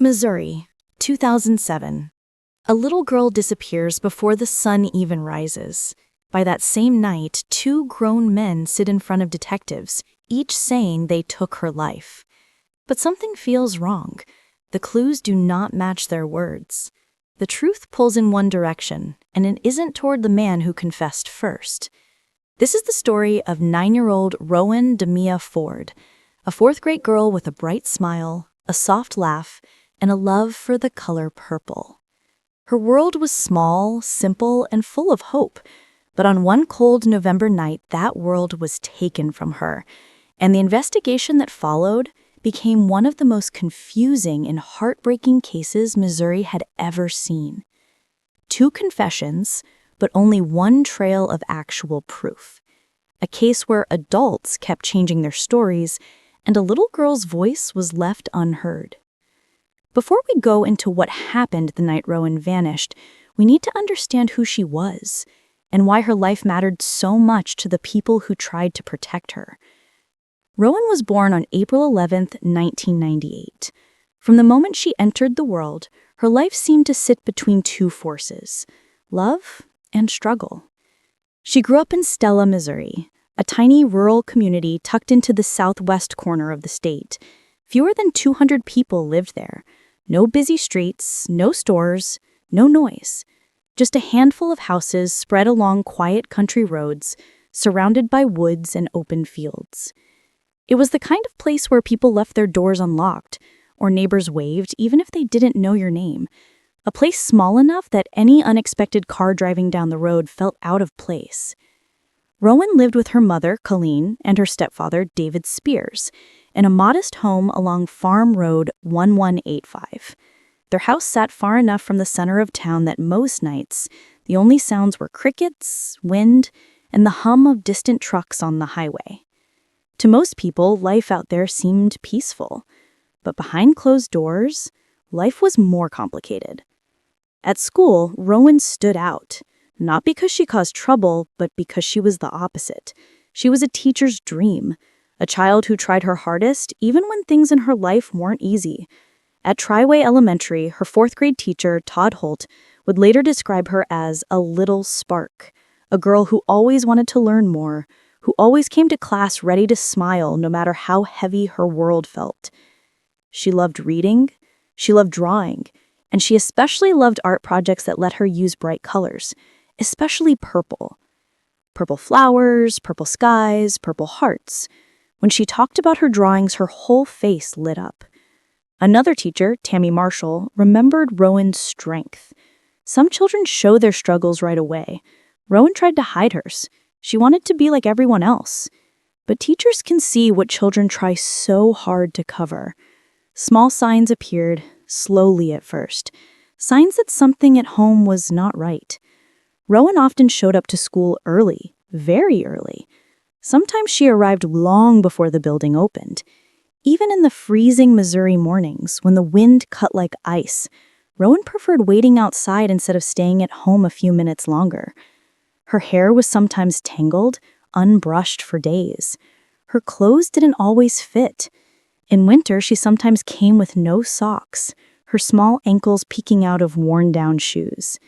Missouri, 2007. A little girl disappears before the sun even rises. By that same night, two grown men sit in front of detectives, each saying they took her life. But something feels wrong. The clues do not match their words. The truth pulls in one direction, and it isn't toward the man who confessed first. This is the story of 9-year-old Rowan Ford, a fourth-grade girl with a bright smile, a soft laugh, and a love for the color purple. Her world was small, simple, and full of hope, but on one cold November night, that world was taken from her, and the investigation that followed became one of the most confusing and heartbreaking cases Missouri had ever seen. 2 confessions, but only one trail of actual proof. A case where adults kept changing their stories, and a little girl's voice was left unheard. Before we go into what happened the night Rowan vanished, we need to understand who she was and why her life mattered so much to the people who tried to protect her. Rowan was born on April 11, 1998. From the moment she entered the world, her life seemed to sit between 2 forces: love and struggle. She grew up in Stella, Missouri, a tiny rural community tucked into the southwest corner of the state. Fewer than 200 people lived there. No busy streets, no stores, no noise. Just a handful of houses spread along quiet country roads, surrounded by woods and open fields. It was the kind of place where people left their doors unlocked, or neighbors waved even if they didn't know your name. A place small enough that any unexpected car driving down the road felt out of place. Rowan lived with her mother, Colleen, and her stepfather, David Spears, in a modest home along Farm Road 1185. Their house sat far enough from the center of town that most nights, the only sounds were crickets, wind, and the hum of distant trucks on the highway. To most people, life out there seemed peaceful. But behind closed doors, life was more complicated. At school, Rowan stood out, not because she caused trouble, but because she was the opposite. She was a teacher's dream, a child who tried her hardest even when things in her life weren't easy. At Triway Elementary, her 4th-grade teacher, Todd Holt, would later describe her as a little spark, a girl who always wanted to learn more, who always came to class ready to smile no matter how heavy her world felt. She loved reading, she loved drawing, and she especially loved art projects that let her use bright colors, especially purple. Purple flowers, purple skies, purple hearts. When she talked about her drawings, her whole face lit up. Another teacher, Tammy Marshall, remembered Rowan's strength. Some children show their struggles right away. Rowan tried to hide hers. She wanted to be like everyone else. But teachers can see what children try so hard to cover. Small signs appeared, slowly at first. Signs that something at home was not right. Rowan often showed up to school early, very early. Sometimes she arrived long before the building opened. Even in the freezing Missouri mornings, when the wind cut like ice, Rowan preferred waiting outside instead of staying at home a few minutes longer. Her hair was sometimes tangled, unbrushed for days. Her clothes didn't always fit. In winter, she sometimes came with no socks, her small ankles peeking out of worn-down shoes.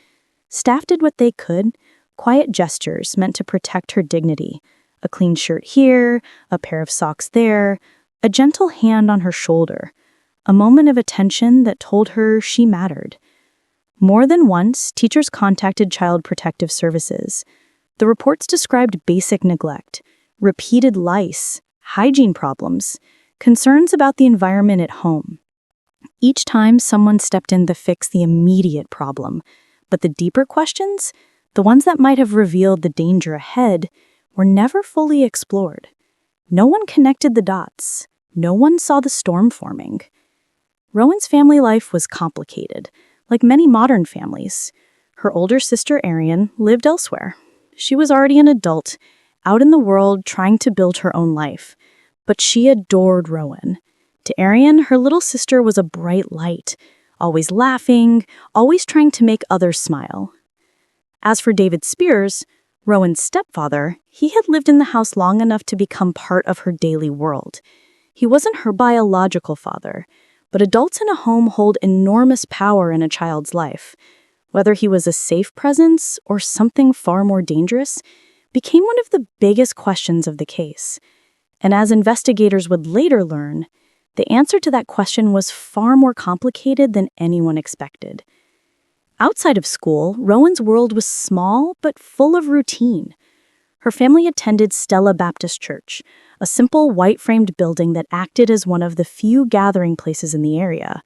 Staff did what they could, quiet gestures meant to protect her dignity. A clean shirt here, a pair of socks there, a gentle hand on her shoulder, a moment of attention that told her she mattered. More than once, teachers contacted Child Protective Services. The reports described basic neglect, repeated lice, hygiene problems, concerns about the environment at home. Each time, someone stepped in to fix the immediate problem, but the deeper questions, the ones that might have revealed the danger ahead, were never fully explored. No one connected the dots. No one saw the storm forming. Rowan's family life was complicated, like many modern families. Her older sister, Arian, lived elsewhere. She was already an adult, out in the world trying to build her own life. But she adored Rowan. To Arian, her little sister was a bright light, always laughing, always trying to make others smile. As for David Spears, Rowan's stepfather, he had lived in the house long enough to become part of her daily world. He wasn't her biological father, But adults in a home hold enormous power in a child's life. Whether he was a safe presence or something far more dangerous became one of the biggest questions of the case. And as investigators would later learn, the answer to that question was far more complicated than anyone expected. Outside of school, Rowan's world was small but full of routine. Her family attended Stella Baptist Church, a simple white-framed building that acted as one of the few gathering places in the area.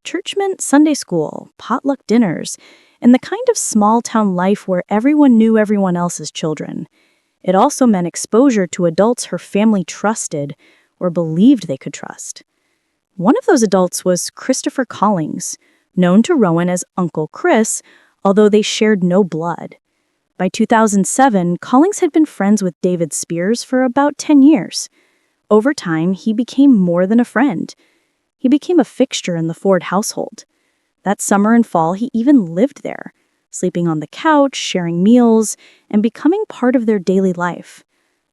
Church meant Sunday school, potluck dinners, and the kind of small-town life where everyone knew everyone else's children. It also meant exposure to adults her family trusted or believed they could trust. One of those adults was Christopher Collings, known to Rowan as Uncle Chris, although they shared no blood. By 2007, Collings had been friends with David Spears for about 10 years. Over time, he became more than a friend. He became a fixture in the Ford household. That summer and fall, he even lived there, sleeping on the couch, sharing meals, and becoming part of their daily life.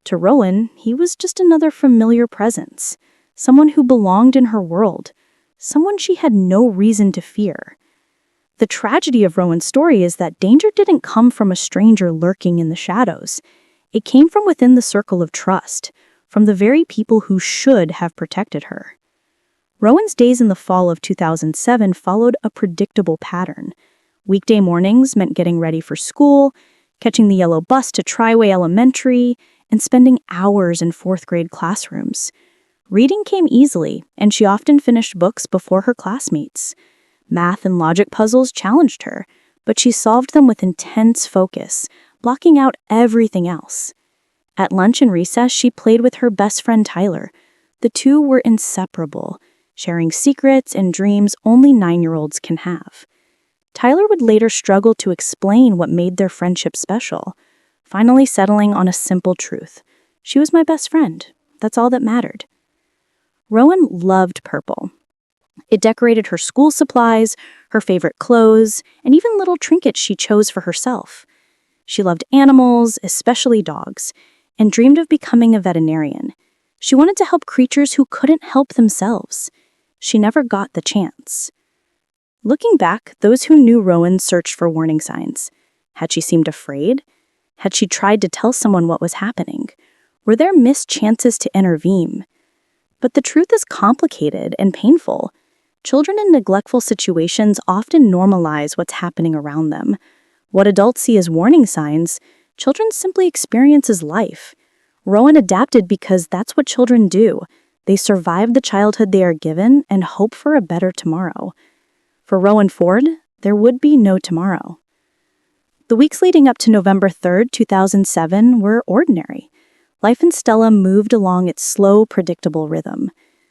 To Rowan, he was just another familiar presence, someone who belonged in her world, someone she had no reason to fear. The tragedy of Rowan's story is that danger didn't come from a stranger lurking in the shadows. It came from within the circle of trust, from the very people who should have protected her. Rowan's days in the fall of 2007 followed a predictable pattern. Weekday mornings meant getting ready for school, catching the yellow bus to Triway Elementary, and spending hours in fourth-grade classrooms. Reading came easily, and she often finished books before her classmates. Math and logic puzzles challenged her, but she solved them with intense focus, blocking out everything else. At lunch and recess, she played with her best friend Tyler. The two were inseparable, sharing secrets and dreams only 9-year-olds can have. Tyler would later struggle to explain what made their friendship special, finally settling on a simple truth. She was my best friend. That's all that mattered. Rowan loved purple. It decorated her school supplies, her favorite clothes, and even little trinkets she chose for herself. She loved animals, especially dogs, and dreamed of becoming a veterinarian. She wanted to help creatures who couldn't help themselves. She never got the chance. Looking back, those who knew Rowan searched for warning signs. Had she seemed afraid? Had she tried to tell someone what was happening? Were there missed chances to intervene? But the truth is complicated and painful. Children in neglectful situations often normalize what's happening around them. What adults see as warning signs, children simply experience as life. Rowan adapted because that's what children do. They survive the childhood they are given and hope for a better tomorrow. For Rowan Ford, there would be no tomorrow. The weeks leading up to November 3rd, 2007 were ordinary. Life in Stella moved along its slow, predictable rhythm.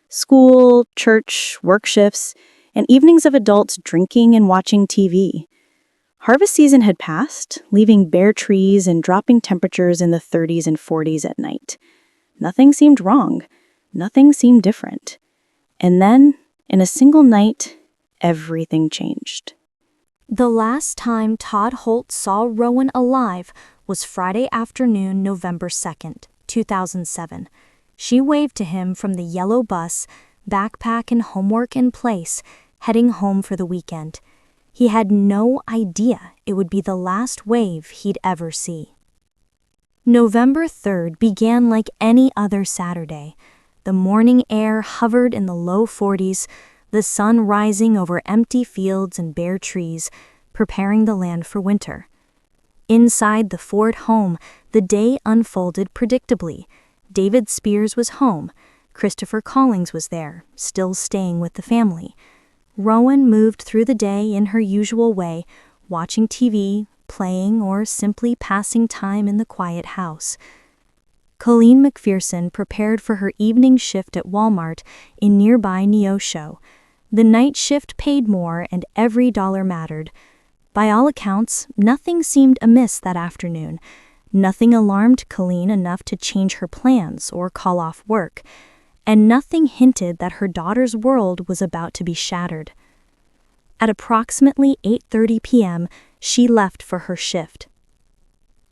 School, church, work shifts, and evenings of adults drinking and watching TV. Harvest season had passed, leaving bare trees and dropping temperatures in the 30s and 40s at night. Nothing seemed wrong. Nothing seemed different. And then, in a single night, everything changed. The last time Todd Holt saw Rowan alive was Friday afternoon, November 2nd, 2007. She waved to him from the yellow bus, backpack and homework in place, heading home for the weekend. He had no idea it would be the last wave he'd ever see. November 3rd began like any other Saturday. The morning air hovered in the low 40s, the sun rising over empty fields and bare trees, preparing the land for winter. Inside the Ford home, the day unfolded predictably. David Spears was home. Christopher Collings was there, still staying with the family. Rowan moved through the day in her usual way, watching TV, playing, or simply passing time in the quiet house. Colleen McPherson prepared for her evening shift at Walmart in nearby Neosho. The night shift paid more and every dollar mattered. By all accounts, nothing seemed amiss that afternoon. Nothing alarmed Colleen enough to change her plans or call off work, and nothing hinted that her daughter's world was about to be shattered. At approximately 8:30 p.m., she left for her shift.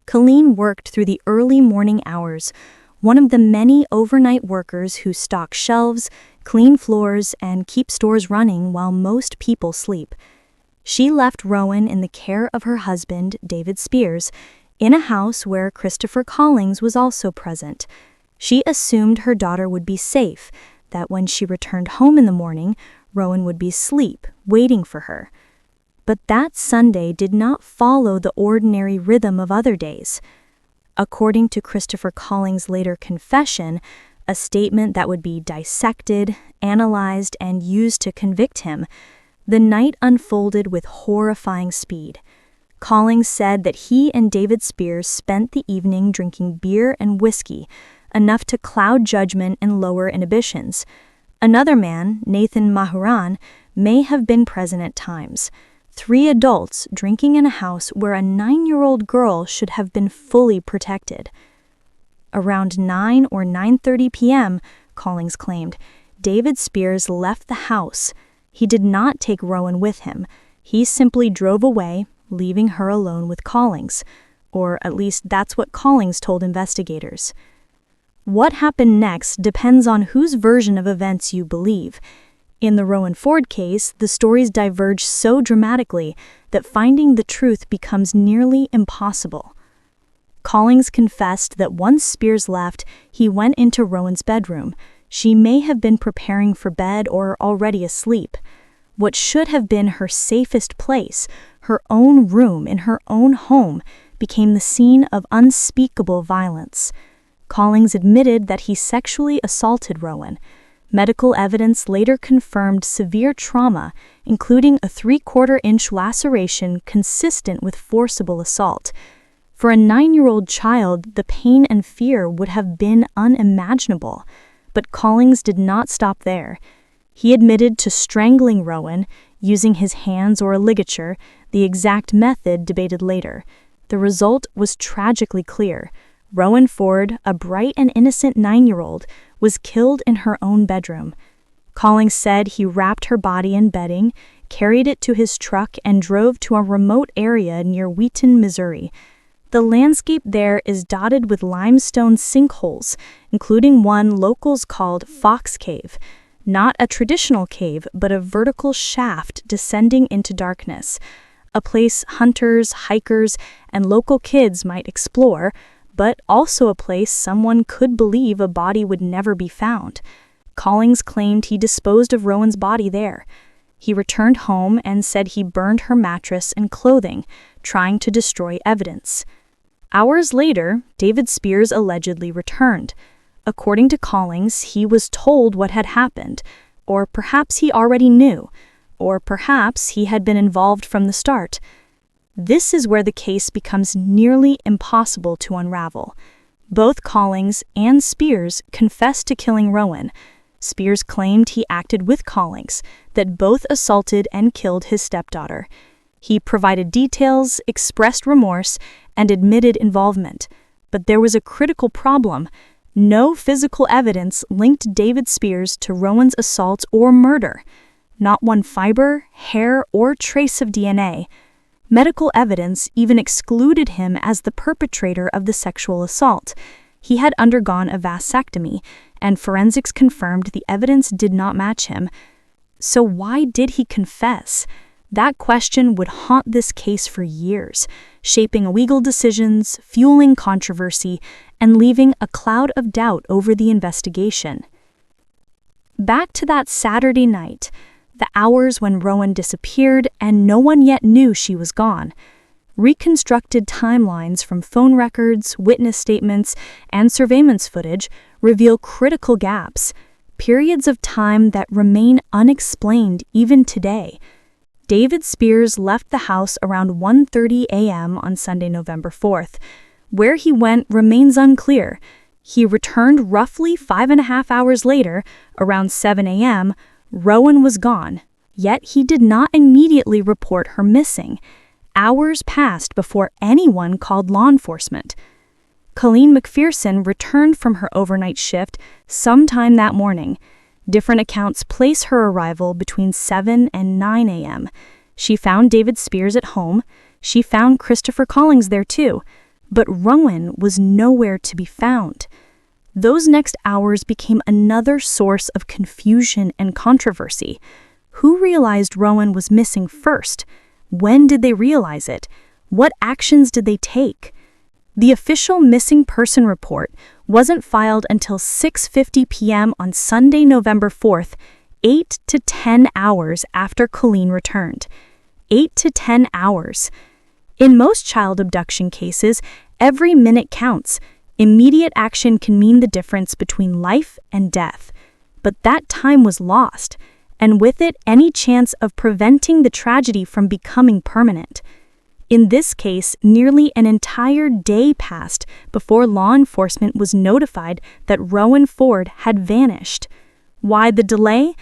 Colleen worked through the early morning hours, one of the many overnight workers who stock shelves, clean floors, and keep stores running while most people sleep. She left Rowan in the care of her husband, David Spears, in a house where Christopher Collings was also present. She assumed her daughter would be safe, that when she returned home in the morning, Rowan would be asleep, waiting for her. But that Sunday did not follow the ordinary rhythm of other days. According to Christopher Collings' later confession, a statement that would be dissected, analyzed, and used to convict him, the night unfolded with horrifying speed. Collings said that he and David Spears spent the evening drinking beer and whiskey, enough to cloud judgment and lower inhibitions. Another man, Nathan Mahuran, may have been present at times. 3 adults drinking in a house where a 9-year-old girl should have been fully protected. Around 9 or 9:30 p.m., Collings claimed, David Spears left the house. He did not take Rowan with him. He simply drove away, leaving her alone with Collings, or at least that's what Collings told investigators. What happened next depends on whose version of events you believe. In the Rowan Ford case, the stories diverge so dramatically that finding the truth becomes nearly impossible. Collings confessed that once Spears left, he went into Rowan's bedroom. She may have been preparing for bed or already asleep. What should have been her safest place, her own room in her own home, became the scene of unspeakable violence. Collings admitted that he sexually assaulted Rowan. Medical evidence later confirmed severe trauma, including a 3/4-inch laceration consistent with forcible assault. For a 9-year-old child, the pain and fear would have been unimaginable. But Collings did not stop there. He admitted to strangling Rowan, using his hands or a ligature, the exact method debated later. The result was tragically clear. Rowan Ford, a bright and innocent 9-year-old, was killed in her own bedroom. Collings said he wrapped her body in bedding, carried it to his truck, and drove to a remote area near Wheaton, Missouri. The landscape there is dotted with limestone sinkholes, including one locals called Fox Cave. Not a traditional cave, but a vertical shaft descending into darkness. A place hunters, hikers, and local kids might explore, but also a place someone could believe a body would never be found. Collings claimed he disposed of Rowan's body there. He returned home and said he burned her mattress and clothing, trying to destroy evidence. Hours later, David Spears allegedly returned. According to Collings, he was told what had happened, or perhaps he already knew, or perhaps he had been involved from the start. This is where the case becomes nearly impossible to unravel. Both Collings and Spears confessed to killing Rowan. Spears claimed he acted with Collings, that both assaulted and killed his stepdaughter. He provided details, expressed remorse, and admitted involvement. But there was a critical problem. No physical evidence linked David Spears to Rowan's assault or murder. Not one fiber, hair, or trace of DNA. Medical evidence even excluded him as the perpetrator of the sexual assault. He had undergone a vasectomy, and forensics confirmed the evidence did not match him. So why did he confess? That question would haunt this case for years, shaping legal decisions, fueling controversy, and leaving a cloud of doubt over the investigation. Back to that Saturday night, the hours when Rowan disappeared and no one yet knew she was gone. Reconstructed timelines from phone records, witness statements, and surveillance footage reveal critical gaps, periods of time that remain unexplained even today. David Spears left the house around 1:30 a.m. on Sunday, November 4th. Where he went remains unclear. He returned roughly 5.5 hours later, around 7 a.m., Rowan was gone, yet he did not immediately report her missing. Hours passed before anyone called law enforcement. Colleen McPherson returned from her overnight shift sometime that morning. Different accounts place her arrival between 7 and 9 a.m. She found David Spears at home. She found Christopher Collings there too, but Rowan was nowhere to be found. Those next hours became another source of confusion and controversy. Who realized Rowan was missing first? When did they realize it? What actions did they take? The official missing person report wasn't filed until 6:50 p.m. on Sunday, November 4th, 8 to 10 hours after Colleen returned. 8 to 10 hours. In most child abduction cases, every minute counts. Immediate action can mean the difference between life and death. But that time was lost, and with it, any chance of preventing the tragedy from becoming permanent. In this case, nearly an entire day passed before law enforcement was notified that Rowan Ford had vanished. Why the delay?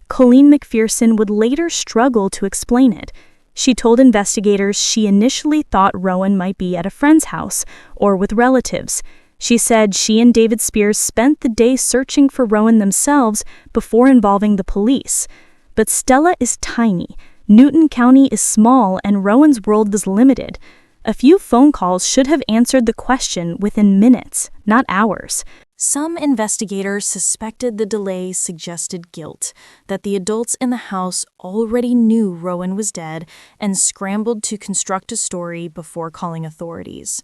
Colleen McPherson would later struggle to explain it. She told investigators she initially thought Rowan might be at a friend's house or with relatives. She said she and David Spears spent the day searching for Rowan themselves before involving the police. But Stella is tiny. Newton County is small and Rowan's world was limited. A few phone calls should have answered the question within minutes, not hours. Some investigators suspected the delay suggested guilt, that the adults in the house already knew Rowan was dead and scrambled to construct a story before calling authorities.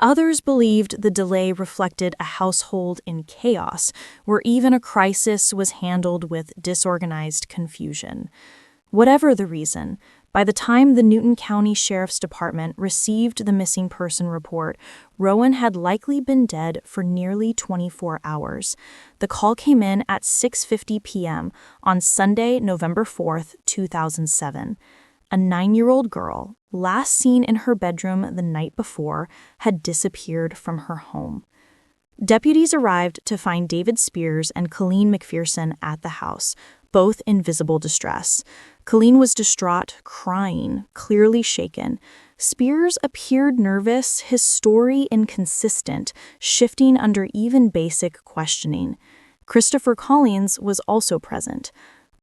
Others believed the delay reflected a household in chaos, where even a crisis was handled with disorganized confusion. Whatever the reason, by the time the Newton County Sheriff's Department received the missing person report, Rowan had likely been dead for nearly 24 hours. The call came in at 6:50 p.m. on Sunday, November 4th, 2007. A 9-year-old girl, last seen in her bedroom the night before, had disappeared from her home. Deputies arrived to find David Spears and Colleen McPherson at the house, both in visible distress. Colleen was distraught, crying, clearly shaken. Spears appeared nervous, his story inconsistent, shifting under even basic questioning. Christopher Collins was also present.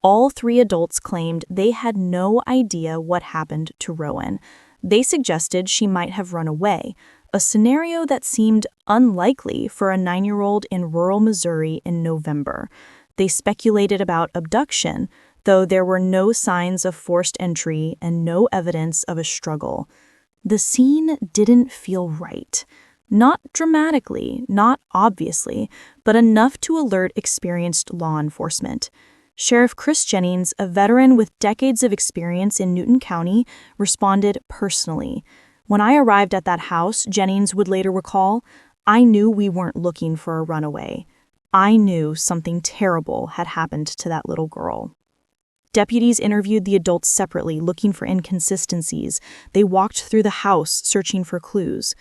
All three adults claimed they had no idea what happened to Rowan. They suggested she might have run away, a scenario that seemed unlikely for a 9-year-old in rural Missouri in November. They speculated about abduction, though there were no signs of forced entry and no evidence of a struggle. The scene didn't feel right. Not dramatically, not obviously, but enough to alert experienced law enforcement. Sheriff Chris Jennings, a veteran with decades of experience in Newton County, responded personally. When I arrived at that house, Jennings would later recall, I knew we weren't looking for a runaway. I knew something terrible had happened to that little girl. Deputies interviewed the adults separately, looking for inconsistencies. They walked through the house, searching for clues.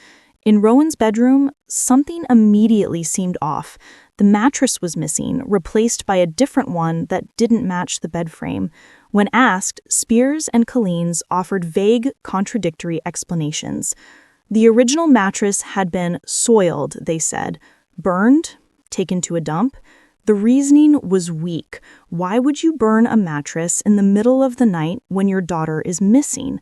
In Rowan's bedroom, something immediately seemed off. The mattress was missing, replaced by a different one that didn't match the bed frame. When asked, Spears and Collins offered vague, contradictory explanations. The original mattress had been soiled, they said, burned, taken to a dump. The reasoning was weak. Why would you burn a mattress in the middle of the night when your daughter is missing?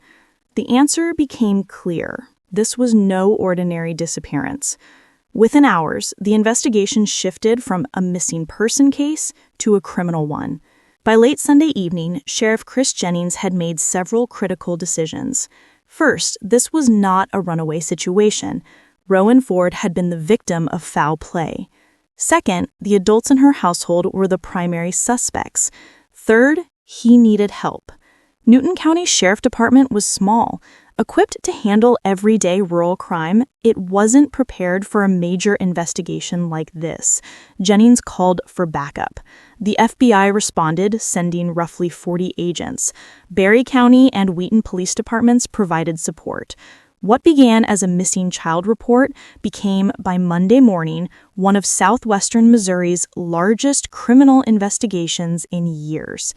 The answer became clear. This was no ordinary disappearance. Within hours, the investigation shifted from a missing person case to a criminal one. By late Sunday evening, Sheriff Chris Jennings had made several critical decisions. First, this was not a runaway situation. Rowan Ford had been the victim of foul play. Second, the adults in her household were the primary suspects. Third, he needed help. Newton County Sheriff Department was small. Equipped to handle everyday rural crime, it wasn't prepared for a major investigation like this. Jennings called for backup. The FBI responded, sending roughly 40 agents. Berry County and Wheaton Police Departments provided support. What began as a missing child report became, by Monday morning, one of southwestern Missouri's largest criminal investigations in years.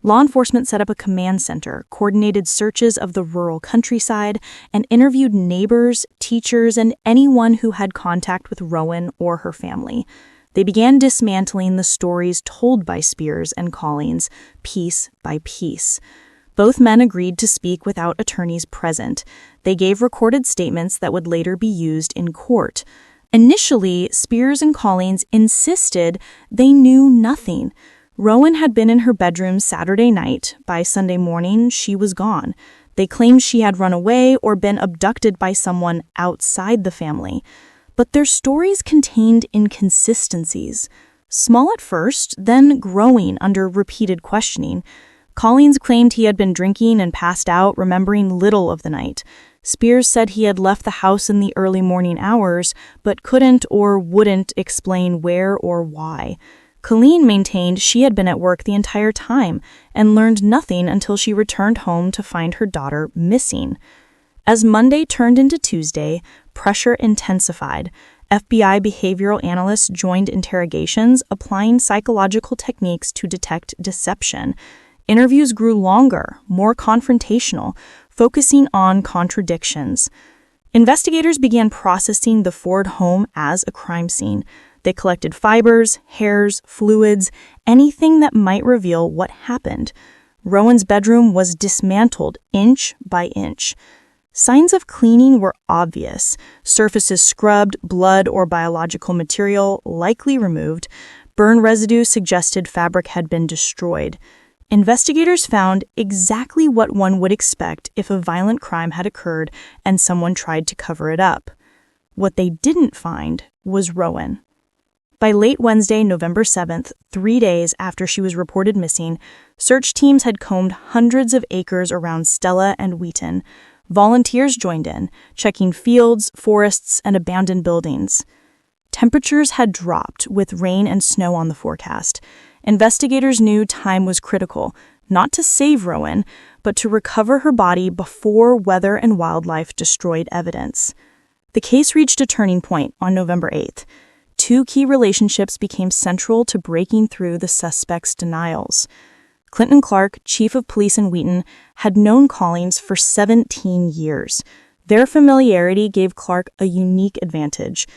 Law enforcement set up a command center, coordinated searches of the rural countryside, and interviewed neighbors, teachers, and anyone who had contact with Rowan or her family. They began dismantling the stories told by Spears and Collins, piece by piece. Both men agreed to speak without attorneys present. They gave recorded statements that would later be used in court. Initially, Spears and Collins insisted they knew nothing. Rowan had been in her bedroom Saturday night. By Sunday morning, she was gone. They claimed she had run away or been abducted by someone outside the family. But their stories contained inconsistencies. Small at first, then growing under repeated questioning. Collins claimed he had been drinking and passed out, remembering little of the night. Spears said he had left the house in the early morning hours, but couldn't or wouldn't explain where or why. Colleen maintained she had been at work the entire time and learned nothing until she returned home to find her daughter missing. As Monday turned into Tuesday, pressure intensified. FBI behavioral analysts joined interrogations, applying psychological techniques to detect deception. Interviews grew longer, more confrontational, focusing on contradictions. Investigators began processing the Ford home as a crime scene. They collected fibers, hairs, fluids, anything that might reveal what happened. Rowan's bedroom was dismantled inch by inch. Signs of cleaning were obvious. Surfaces scrubbed, blood or biological material likely removed. Burn residue suggested fabric had been destroyed. Investigators found exactly what one would expect if a violent crime had occurred and someone tried to cover it up. What they didn't find was Rowan. By late Wednesday, November 7th, 3 days after she was reported missing, search teams had combed hundreds of acres around Stella and Wheaton. Volunteers joined in, checking fields, forests, and abandoned buildings. Temperatures had dropped, with rain and snow on the forecast. Investigators knew time was critical, not to save Rowan, but to recover her body before weather and wildlife destroyed evidence. The case reached a turning point on November 8th. 2 key relationships became central to breaking through the suspect's denials. Clinton Clark, chief of police in Wheaton, had known Collins for 17 years. Their familiarity gave Clark a unique advantage.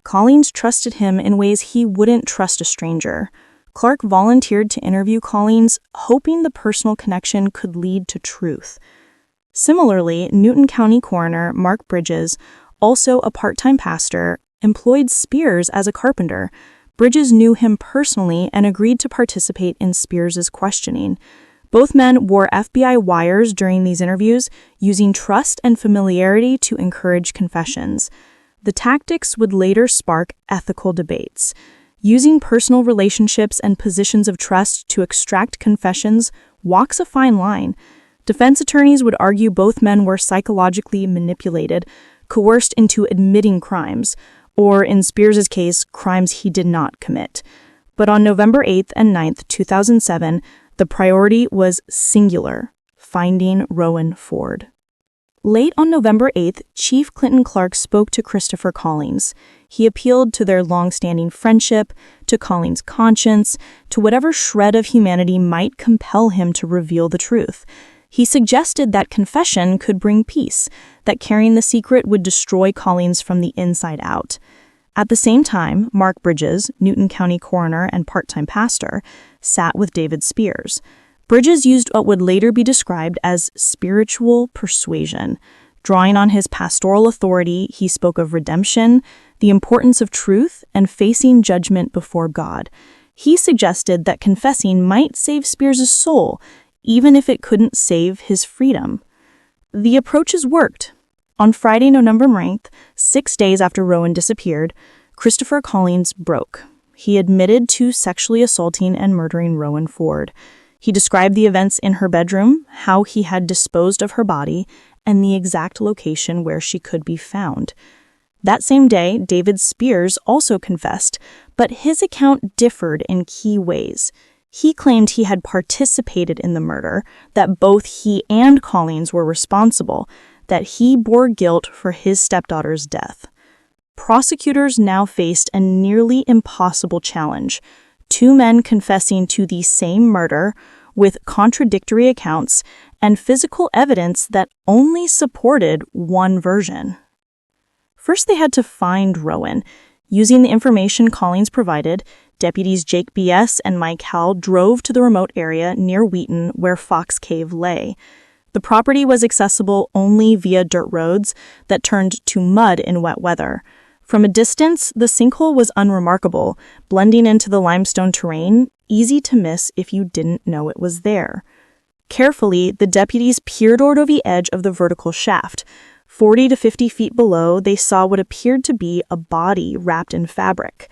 Collins trusted him in ways he wouldn't trust a stranger. Clark volunteered to interview Collins, hoping the personal connection could lead to truth. Similarly, Newton County coroner Mark Bridges, also a part-time pastor, employed Spears as a carpenter. Bridges knew him personally and agreed to participate in Spears' questioning. Both men wore FBI wires during these interviews, using trust and familiarity to encourage confessions. The tactics would later spark ethical debates. Using personal relationships and positions of trust to extract confessions walks a fine line. Defense attorneys would argue both men were psychologically manipulated, coerced into admitting crimes, or in Spears' case, crimes he did not commit. But on November 8th and 9th, 2007, the priority was singular: finding Rowan Ford. Late on November 8th, Chief Clinton Clark spoke to Christopher Collins. He appealed to their long-standing friendship, to Collins' conscience, to whatever shred of humanity might compel him to reveal the truth. He suggested that confession could bring peace, that carrying the secret would destroy Collins from the inside out. At the same time, Mark Bridges, Newton County coroner and part-time pastor, sat with David Spears. Bridges used what would later be described as spiritual persuasion. Drawing on his pastoral authority, he spoke of redemption, the importance of truth, and facing judgment before God. He suggested that confessing might save Spears' soul, even if it couldn't save his freedom. The approaches worked. On Friday, November 9th, 6 days after Rowan disappeared, Christopher Collins broke. He admitted to sexually assaulting and murdering Rowan Ford. He described the events in her bedroom, how he had disposed of her body, and the exact location where she could be found. That same day, David Spears also confessed, but his account differed in key ways. He claimed he had participated in the murder, that both he and Collins were responsible, that he bore guilt for his stepdaughter's death. Prosecutors now faced a nearly impossible challenge: 2 men confessing to the same murder, with contradictory accounts and physical evidence that only supported one version. First, they had to find Rowan. Using the information Collins provided, deputies Jake B.S. and Mike Howell drove to the remote area near Wheaton where Fox Cave lay. The property was accessible only via dirt roads that turned to mud in wet weather. From a distance, the sinkhole was unremarkable, blending into the limestone terrain, easy to miss if you didn't know it was there. Carefully, the deputies peered over the edge of the vertical shaft. 40 to 50 feet below, they saw what appeared to be a body wrapped in fabric.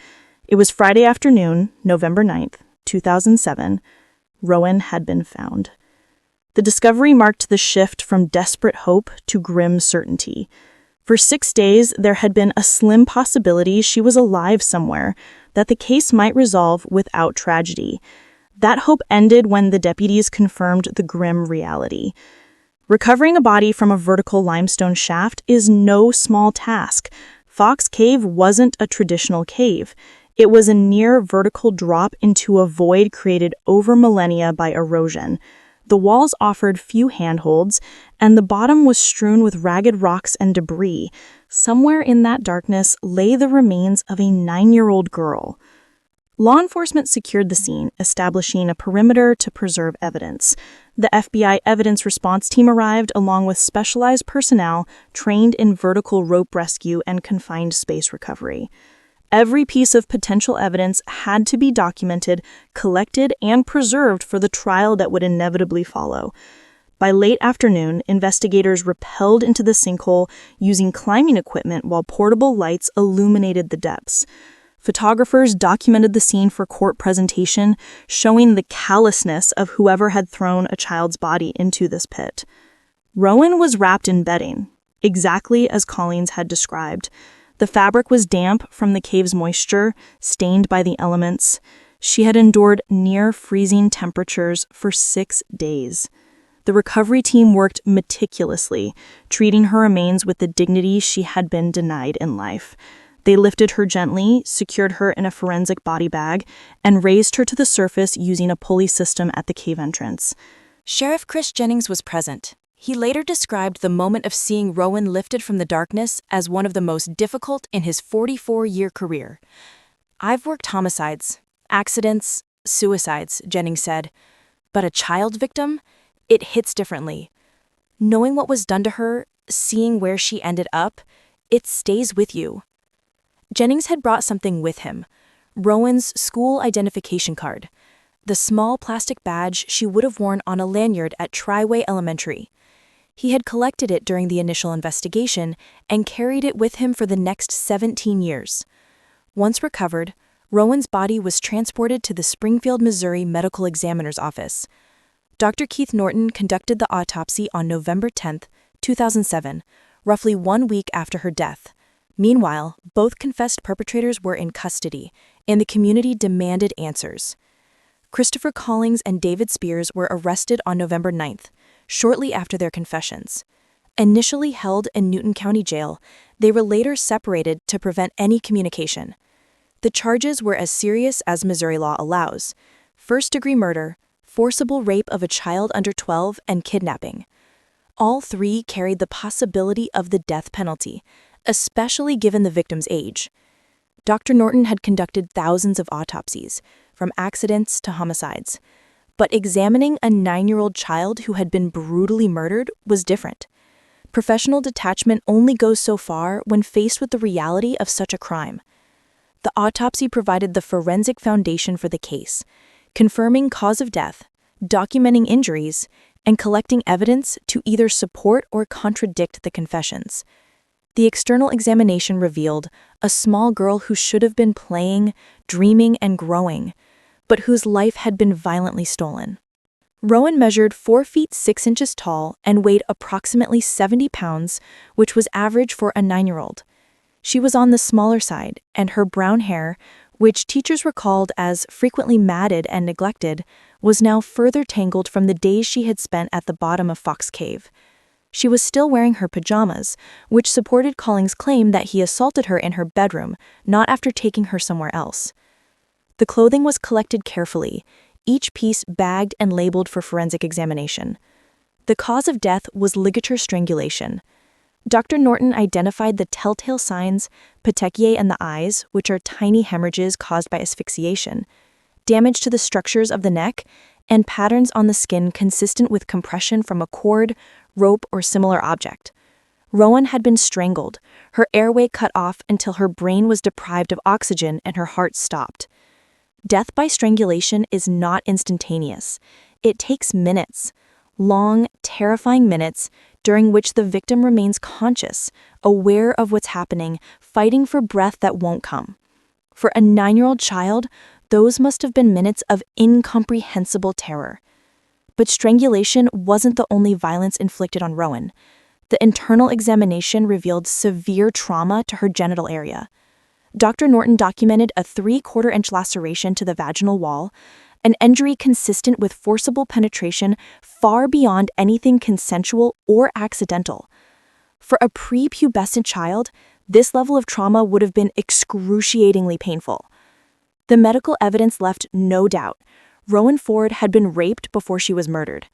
It was Friday afternoon, November 9th, 2007. Rowan had been found. The discovery marked the shift from desperate hope to grim certainty. For 6 days, there had been a slim possibility she was alive somewhere, that the case might resolve without tragedy. That hope ended when the deputies confirmed the grim reality. Recovering a body from a vertical limestone shaft is no small task. Fox Cave wasn't a traditional cave. It was a near vertical drop into a void created over millennia by erosion. The walls offered few handholds, and the bottom was strewn with ragged rocks and debris. Somewhere in that darkness lay the remains of a 9-year-old girl. Law enforcement secured the scene, establishing a perimeter to preserve evidence. The FBI evidence response team arrived along with specialized personnel trained in vertical rope rescue and confined space recovery. Every piece of potential evidence had to be documented, collected, and preserved for the trial that would inevitably follow. By late afternoon, investigators rappelled into the sinkhole using climbing equipment while portable lights illuminated the depths. Photographers documented the scene for court presentation, showing the callousness of whoever had thrown a child's body into this pit. Rowan was wrapped in bedding, exactly as Collins had described. The fabric was damp from the cave's moisture, stained by the elements. She had endured near-freezing temperatures for 6 days. The recovery team worked meticulously, treating her remains with the dignity she had been denied in life. They lifted her gently, secured her in a forensic body bag, and raised her to the surface using a pulley system at the cave entrance. Sheriff Chris Jennings was present. He later described the moment of seeing Rowan lifted from the darkness as one of the most difficult in his 44-year career. "I've worked homicides, accidents, suicides," Jennings said. "But a child victim? It hits differently. Knowing what was done to her, seeing where she ended up, it stays with you." Jennings had brought something with him, Rowan's school identification card, the small plastic badge she would have worn on a lanyard at Triway Elementary. He had collected it during the initial investigation and carried it with him for the next 17 years. Once recovered, Rowan's body was transported to the Springfield, Missouri Medical Examiner's Office. Dr. Keith Norton conducted the autopsy on November 10, 2007, roughly 1 week after her death. Meanwhile, both confessed perpetrators were in custody, and the community demanded answers. Christopher Collins and David Spears were arrested on November 9th, shortly after their confessions. Initially held in Newton County Jail, they were later separated to prevent any communication. The charges were as serious as Missouri law allows: first-degree murder, forcible rape of a child under 12, and kidnapping. All three carried the possibility of the death penalty, especially given the victim's age. Dr. Norton had conducted thousands of autopsies, from accidents to homicides. But examining a 9-year-old child who had been brutally murdered was different. Professional detachment only goes so far when faced with the reality of such a crime. The autopsy provided the forensic foundation for the case, confirming cause of death, documenting injuries, and collecting evidence to either support or contradict the confessions. The external examination revealed a small girl who should have been playing, dreaming, and growing, but whose life had been violently stolen. Rowan measured 4 feet 6 inches tall and weighed approximately 70 pounds, which was average for a 9-year-old. She was on the smaller side, and her brown hair, which teachers recalled as frequently matted and neglected, was now further tangled from the days she had spent at the bottom of Fox Cave. She was still wearing her pajamas, which supported Collins' claim that he assaulted her in her bedroom, not after taking her somewhere else. The clothing was collected carefully, each piece bagged and labeled for forensic examination. The cause of death was ligature strangulation. Dr. Norton identified the telltale signs, petechiae in the eyes, which are tiny hemorrhages caused by asphyxiation, damage to the structures of the neck, and patterns on the skin consistent with compression from a cord, rope, or similar object. Rowan had been strangled, her airway cut off until her brain was deprived of oxygen and her heart stopped. Death by strangulation is not instantaneous. It takes minutes, long, terrifying minutes, during which the victim remains conscious, aware of what's happening, fighting for breath that won't come. For a 9-year-old child, those must have been minutes of incomprehensible terror. But strangulation wasn't the only violence inflicted on Rowan. The internal examination revealed severe trauma to her genital area. Dr. Norton documented a 3/4-inch laceration to the vaginal wall, an injury consistent with forcible penetration far beyond anything consensual or accidental. For a prepubescent child, this level of trauma would have been excruciatingly painful. The medical evidence left no doubt. Rowan Ford had been raped before she was murdered.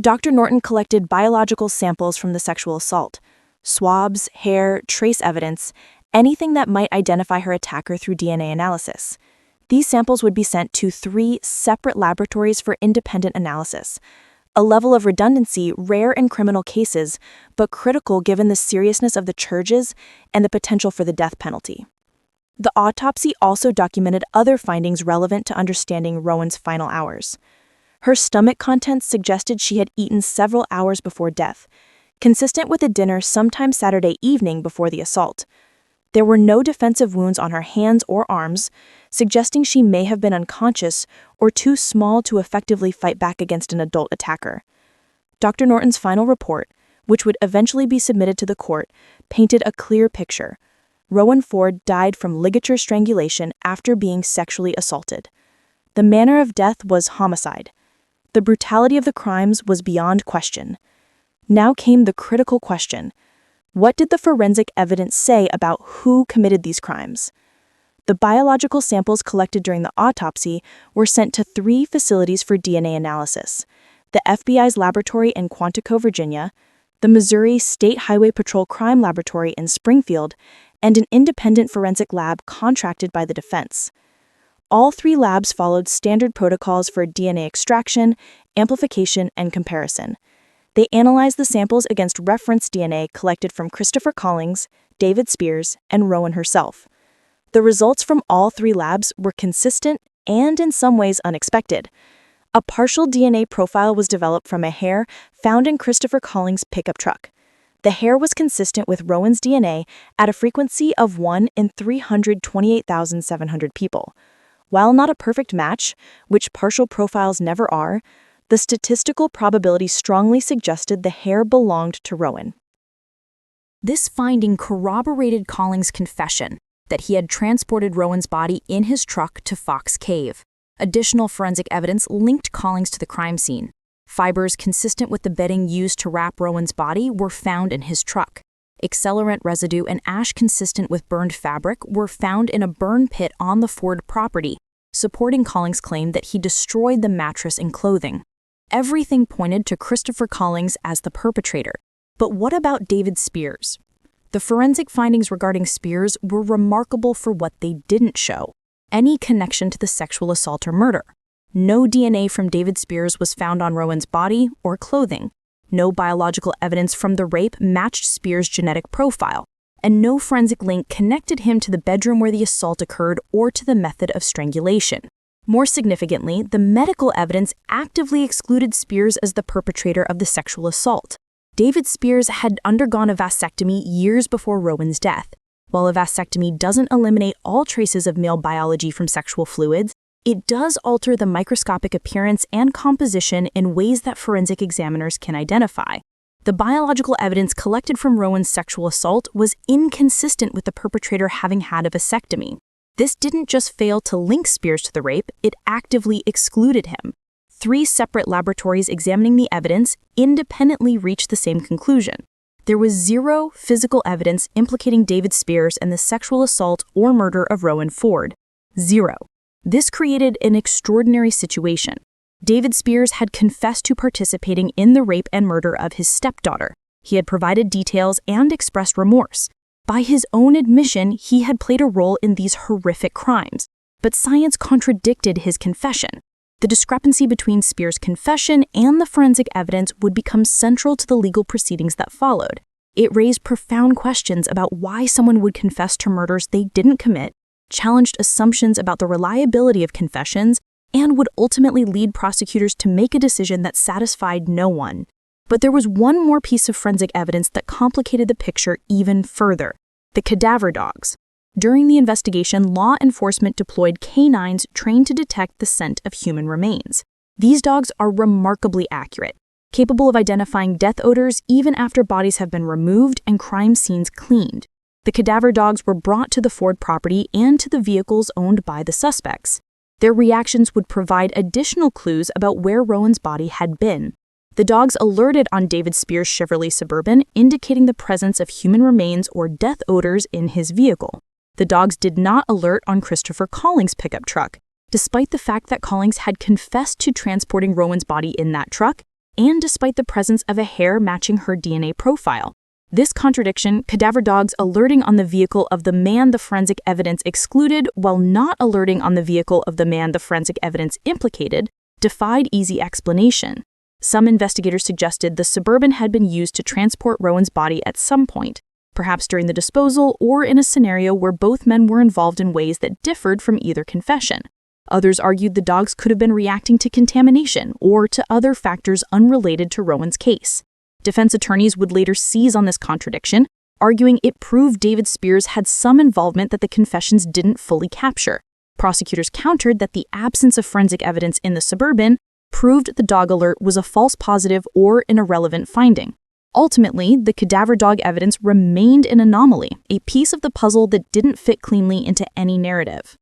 Dr. Norton collected biological samples from the sexual assault: swabs, hair, trace evidence, anything that might identify her attacker through DNA analysis. These samples would be sent to 3 separate laboratories for independent analysis, a level of redundancy rare in criminal cases, but critical given the seriousness of the charges and the potential for the death penalty. The autopsy also documented other findings relevant to understanding Rowan's final hours. Her stomach contents suggested she had eaten several hours before death, consistent with a dinner sometime Saturday evening before the assault. There were no defensive wounds on her hands or arms, suggesting she may have been unconscious or too small to effectively fight back against an adult attacker. Dr. Norton's final report, which would eventually be submitted to the court, painted a clear picture. Rowan Ford died from ligature strangulation after being sexually assaulted. The manner of death was homicide. The brutality of the crimes was beyond question. Now came the critical question: what did the forensic evidence say about who committed these crimes? The biological samples collected during the autopsy were sent to 3 facilities for DNA analysis: the FBI's laboratory in Quantico, Virginia, the Missouri State Highway Patrol Crime Laboratory in Springfield, and an independent forensic lab contracted by the defense. All 3 labs followed standard protocols for DNA extraction, amplification, and comparison. They analyzed the samples against reference DNA collected from Christopher Collings, David Spears, and Rowan herself. The results from all 3 labs were consistent and in some ways unexpected. A partial DNA profile was developed from a hair found in Christopher Collings' pickup truck. The hair was consistent with Rowan's DNA at a frequency of 1 in 328,700 people. While not a perfect match, which partial profiles never are, the statistical probability strongly suggested the hair belonged to Rowan. This finding corroborated Collings' confession that he had transported Rowan's body in his truck to Fox Cave. Additional forensic evidence linked Collings to the crime scene. Fibers consistent with the bedding used to wrap Rowan's body were found in his truck. Accelerant residue and ash consistent with burned fabric were found in a burn pit on the Ford property, supporting Collings' claim that he destroyed the mattress and clothing. Everything pointed to Christopher Collings as the perpetrator. But what about David Spears? The forensic findings regarding Spears were remarkable for what they didn't show: any connection to the sexual assault or murder. No DNA from David Spears was found on Rowan's body or clothing. No biological evidence from the rape matched Spears' genetic profile, and no forensic link connected him to the bedroom where the assault occurred or to the method of strangulation. More significantly, the medical evidence actively excluded Spears as the perpetrator of the sexual assault. David Spears had undergone a vasectomy years before Rowan's death. While a vasectomy doesn't eliminate all traces of male biology from sexual fluids, it does alter the microscopic appearance and composition in ways that forensic examiners can identify. The biological evidence collected from Rowan's sexual assault was inconsistent with the perpetrator having had a vasectomy. This didn't just fail to link Spears to the rape, it actively excluded him. 3 separate laboratories examining the evidence independently reached the same conclusion. There was 0 physical evidence implicating David Spears in the sexual assault or murder of Rowan Ford. 0. This created an extraordinary situation. David Spears had confessed to participating in the rape and murder of his stepdaughter. He had provided details and expressed remorse. By his own admission, he had played a role in these horrific crimes. But science contradicted his confession. The discrepancy between Spears' confession and the forensic evidence would become central to the legal proceedings that followed. It raised profound questions about why someone would confess to murders they didn't commit, challenged assumptions about the reliability of confessions, and would ultimately lead prosecutors to make a decision that satisfied no one. But there was one more piece of forensic evidence that complicated the picture even further: the cadaver dogs. During the investigation, law enforcement deployed canines trained to detect the scent of human remains. These dogs are remarkably accurate, capable of identifying death odors even after bodies have been removed and crime scenes cleaned. The cadaver dogs were brought to the Ford property and to the vehicles owned by the suspects. Their reactions would provide additional clues about where Rowan's body had been. The dogs alerted on David Spears' Chevrolet Suburban, indicating the presence of human remains or death odors in his vehicle. The dogs did not alert on Christopher Collings' pickup truck, despite the fact that Collings had confessed to transporting Rowan's body in that truck, and despite the presence of a hair matching her DNA profile. This contradiction, cadaver dogs alerting on the vehicle of the man the forensic evidence excluded while not alerting on the vehicle of the man the forensic evidence implicated, defied easy explanation. Some investigators suggested the Suburban had been used to transport Rowan's body at some point, perhaps during the disposal or in a scenario where both men were involved in ways that differed from either confession. Others argued the dogs could have been reacting to contamination or to other factors unrelated to Rowan's case. Defense attorneys would later seize on this contradiction, arguing it proved David Spears had some involvement that the confessions didn't fully capture. Prosecutors countered that the absence of forensic evidence in the Suburban proved the dog alert was a false positive or an irrelevant finding. Ultimately, the cadaver dog evidence remained an anomaly, a piece of the puzzle that didn't fit cleanly into any narrative.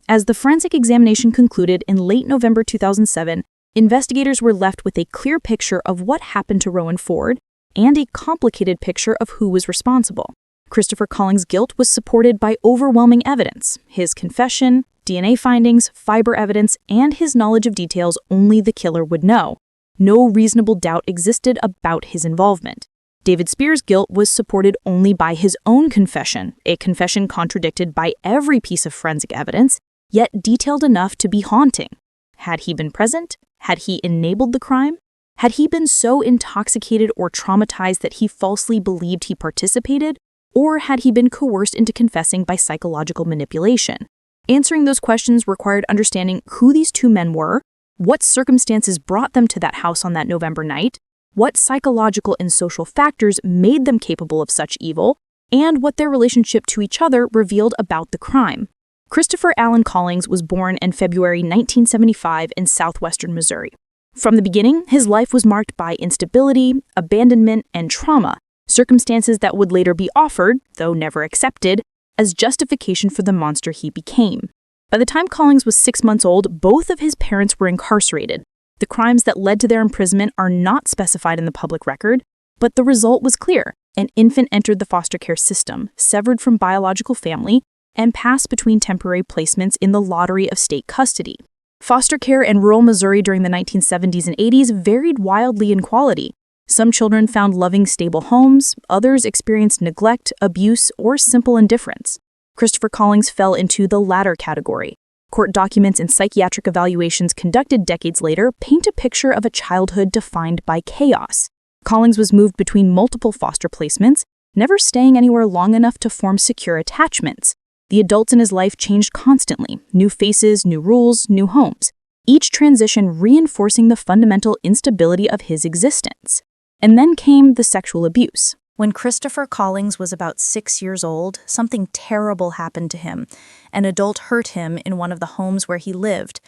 As the forensic examination concluded in late November 2007, investigators were left with a clear picture of what happened to Rowan Ford and a complicated picture of who was responsible. Christopher Collings' guilt was supported by overwhelming evidence: his confession, DNA findings, fiber evidence, and his knowledge of details only the killer would know. No reasonable doubt existed about his involvement. David Spears' guilt was supported only by his own confession, a confession contradicted by every piece of forensic evidence, yet detailed enough to be haunting. Had he been present? Had he enabled the crime? Had he been so intoxicated or traumatized that he falsely believed he participated? Or had he been coerced into confessing by psychological manipulation? Answering those questions required understanding who these two men were, what circumstances brought them to that house on that November night, what psychological and social factors made them capable of such evil, and what their relationship to each other revealed about the crime. Christopher Allen Collings was born in February 1975 in southwestern Missouri. From the beginning, his life was marked by instability, abandonment, and trauma, circumstances that would later be offered, though never accepted, as justification for the monster he became. By the time Collings was 6 months old, both of his parents were incarcerated. The crimes that led to their imprisonment are not specified in the public record, but the result was clear. An infant entered the foster care system, severed from biological family, and passed between temporary placements in the lottery of state custody. Foster care in rural Missouri during the 1970s and 80s varied wildly in quality. Some children found loving, stable homes, others experienced neglect, abuse, or simple indifference. Christopher Collings fell into the latter category. Court documents and psychiatric evaluations conducted decades later paint a picture of a childhood defined by chaos. Collings was moved between multiple foster placements, never staying anywhere long enough to form secure attachments. The adults in his life changed constantly: new faces, new rules, new homes, each transition reinforcing the fundamental instability of his existence. And then came the sexual abuse. When Christopher Collings was about 6 years old, something terrible happened to him. An adult hurt him in one of the homes where he lived.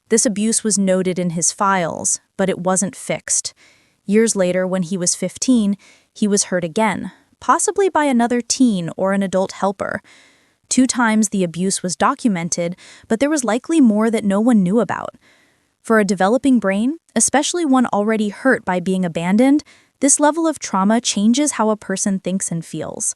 This abuse was noted in his files, but it wasn't fixed. Years later, when he was 15, he was hurt again, possibly by another teen or an adult helper. 2 times the abuse was documented, but there was likely more that no one knew about. For a developing brain, especially one already hurt by being abandoned, this level of trauma changes how a person thinks and feels.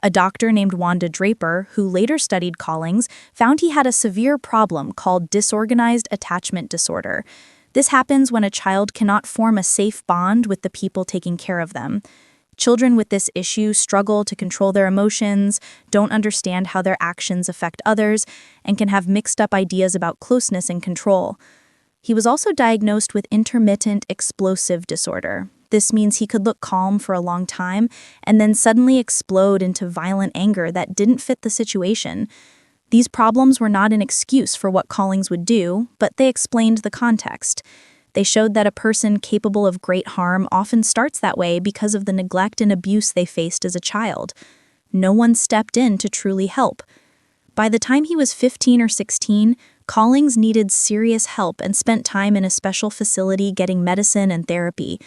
A doctor named Wanda Draper, who later studied Collings, found he had a severe problem called disorganized attachment disorder. This happens when a child cannot form a safe bond with the people taking care of them. Children with this issue struggle to control their emotions, don't understand how their actions affect others, and can have mixed-up ideas about closeness and control. He was also diagnosed with intermittent explosive disorder. This means he could look calm for a long time and then suddenly explode into violent anger that didn't fit the situation. These problems were not an excuse for what Collings would do, but they explained the context. They showed that a person capable of great harm often starts that way because of the neglect and abuse they faced as a child. No one stepped in to truly help. By the time he was 15 or 16, Collings needed serious help and spent time in a special facility getting medicine and therapy.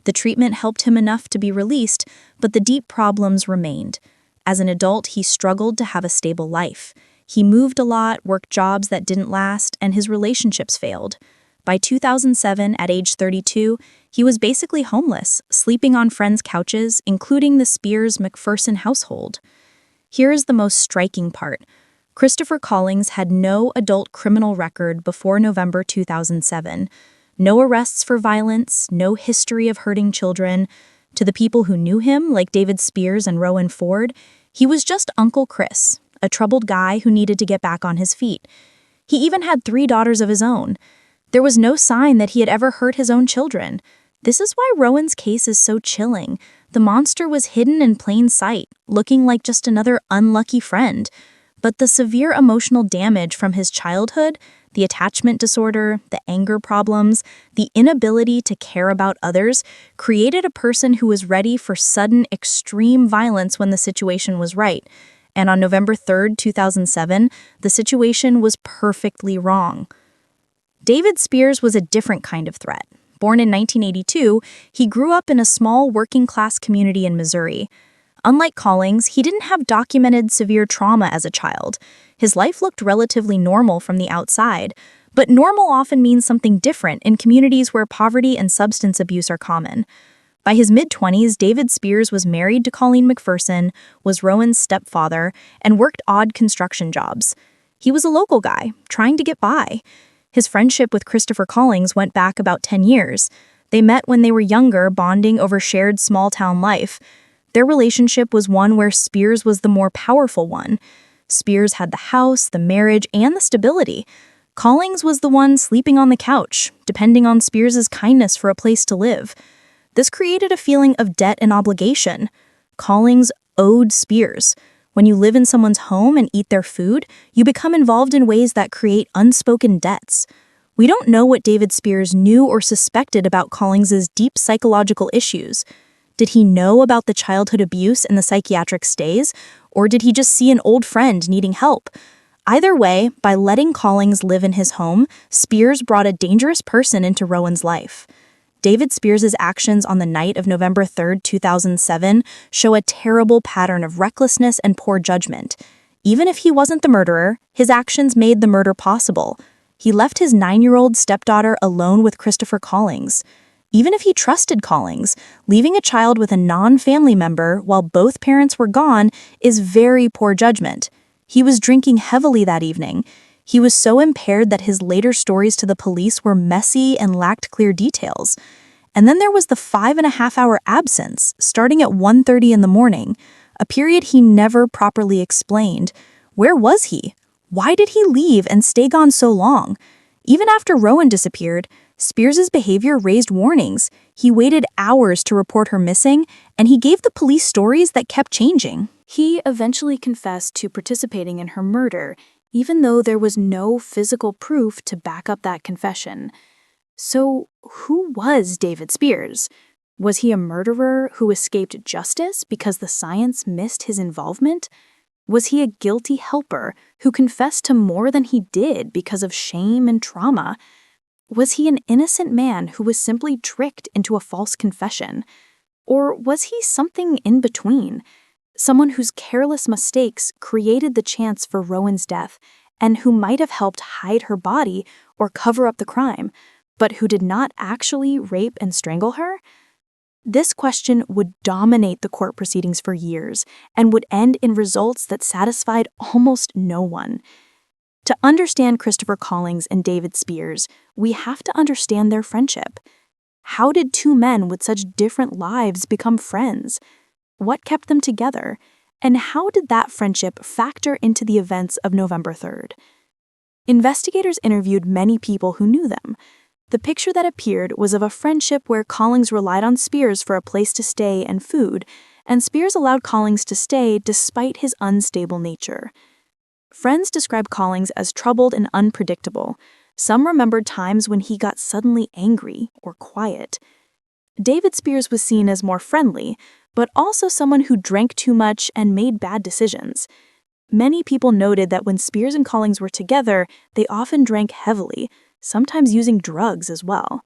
The treatment helped him enough to be released, but the deep problems remained. As an adult, he struggled to have a stable life. He moved a lot, worked jobs that didn't last, and his relationships failed. By 2007, at age 32, he was basically homeless, sleeping on friends' couches, including the Spears-McPherson household. Here is the most striking part. Christopher Collings had no adult criminal record before November 2007. No arrests for violence, no history of hurting children. To the people who knew him, like David Spears and Rowan Ford, he was just Uncle Chris, a troubled guy who needed to get back on his feet. He even had 3 daughters of his own. There was no sign that he had ever hurt his own children. This is why Rowan's case is so chilling. The monster was hidden in plain sight, looking like just another unlucky friend. But the severe emotional damage from his childhood, the attachment disorder, the anger problems, the inability to care about others, created a person who was ready for sudden, extreme violence when the situation was right. And on November 3, 2007, the situation was perfectly wrong. David Spears was a different kind of threat. Born in 1982, he grew up in a small working-class community in Missouri. Unlike Collings, he didn't have documented severe trauma as a child. His life looked relatively normal from the outside, but normal often means something different in communities where poverty and substance abuse are common. By his mid-20s, David Spears was married to Colleen McPherson, was Rowan's stepfather, and worked odd construction jobs. He was a local guy, trying to get by. His friendship with Christopher Collings went back about 10 years. They met when they were younger, bonding over shared small-town life. Their relationship was one where Spears was the more powerful one. Spears had the house, the marriage, and the stability. Collings was the one sleeping on the couch, depending on Spears's kindness for a place to live. This created a feeling of debt and obligation. Collings owed Spears. When you live in someone's home and eat their food, you become involved in ways that create unspoken debts. We don't know what David Spears knew or suspected about Collings's deep psychological issues. Did he know about the childhood abuse and the psychiatric stays, or did he just see an old friend needing help? Either way, by letting Collings live in his home, Spears brought a dangerous person into Rowan's life. David Spears' actions on the night of November 3, 2007 show a terrible pattern of recklessness and poor judgment. Even if he wasn't the murderer, his actions made the murder possible. He left his 9-year-old stepdaughter alone with Christopher Collings. Even if he trusted Collings, leaving a child with a non-family member while both parents were gone is very poor judgment. He was drinking heavily that evening. He was so impaired that his later stories to the police were messy and lacked clear details. And then there was the 5.5-hour absence, starting at 1:30 in the morning, a period he never properly explained. Where was he? Why did he leave and stay gone so long? Even after Rowan disappeared, Spears's behavior raised warnings. He waited hours to report her missing, and he gave the police stories that kept changing. He eventually confessed to participating in her murder, even though there was no physical proof to back up that confession. So, who was David Spears? Was he a murderer who escaped justice because the science missed his involvement? Was he a guilty helper who confessed to more than he did because of shame and trauma? Was he an innocent man who was simply tricked into a false confession? Or was he something in between? Someone whose careless mistakes created the chance for Rowan's death, and who might have helped hide her body or cover up the crime, but who did not actually rape and strangle her? This question would dominate the court proceedings for years and would end in results that satisfied almost no one. To understand Christopher Collings and David Spears, we have to understand their friendship. How did two men with such different lives become friends? What kept them together? And how did that friendship factor into the events of November 3rd? Investigators interviewed many people who knew them. The picture that appeared was of a friendship where Collings relied on Spears for a place to stay and food, and Spears allowed Collings to stay despite his unstable nature. Friends describe Collings as troubled and unpredictable. Some remembered times when he got suddenly angry or quiet. David Spears was seen as more friendly, but also someone who drank too much and made bad decisions. Many people noted that when Spears and Collings were together, they often drank heavily, sometimes using drugs as well.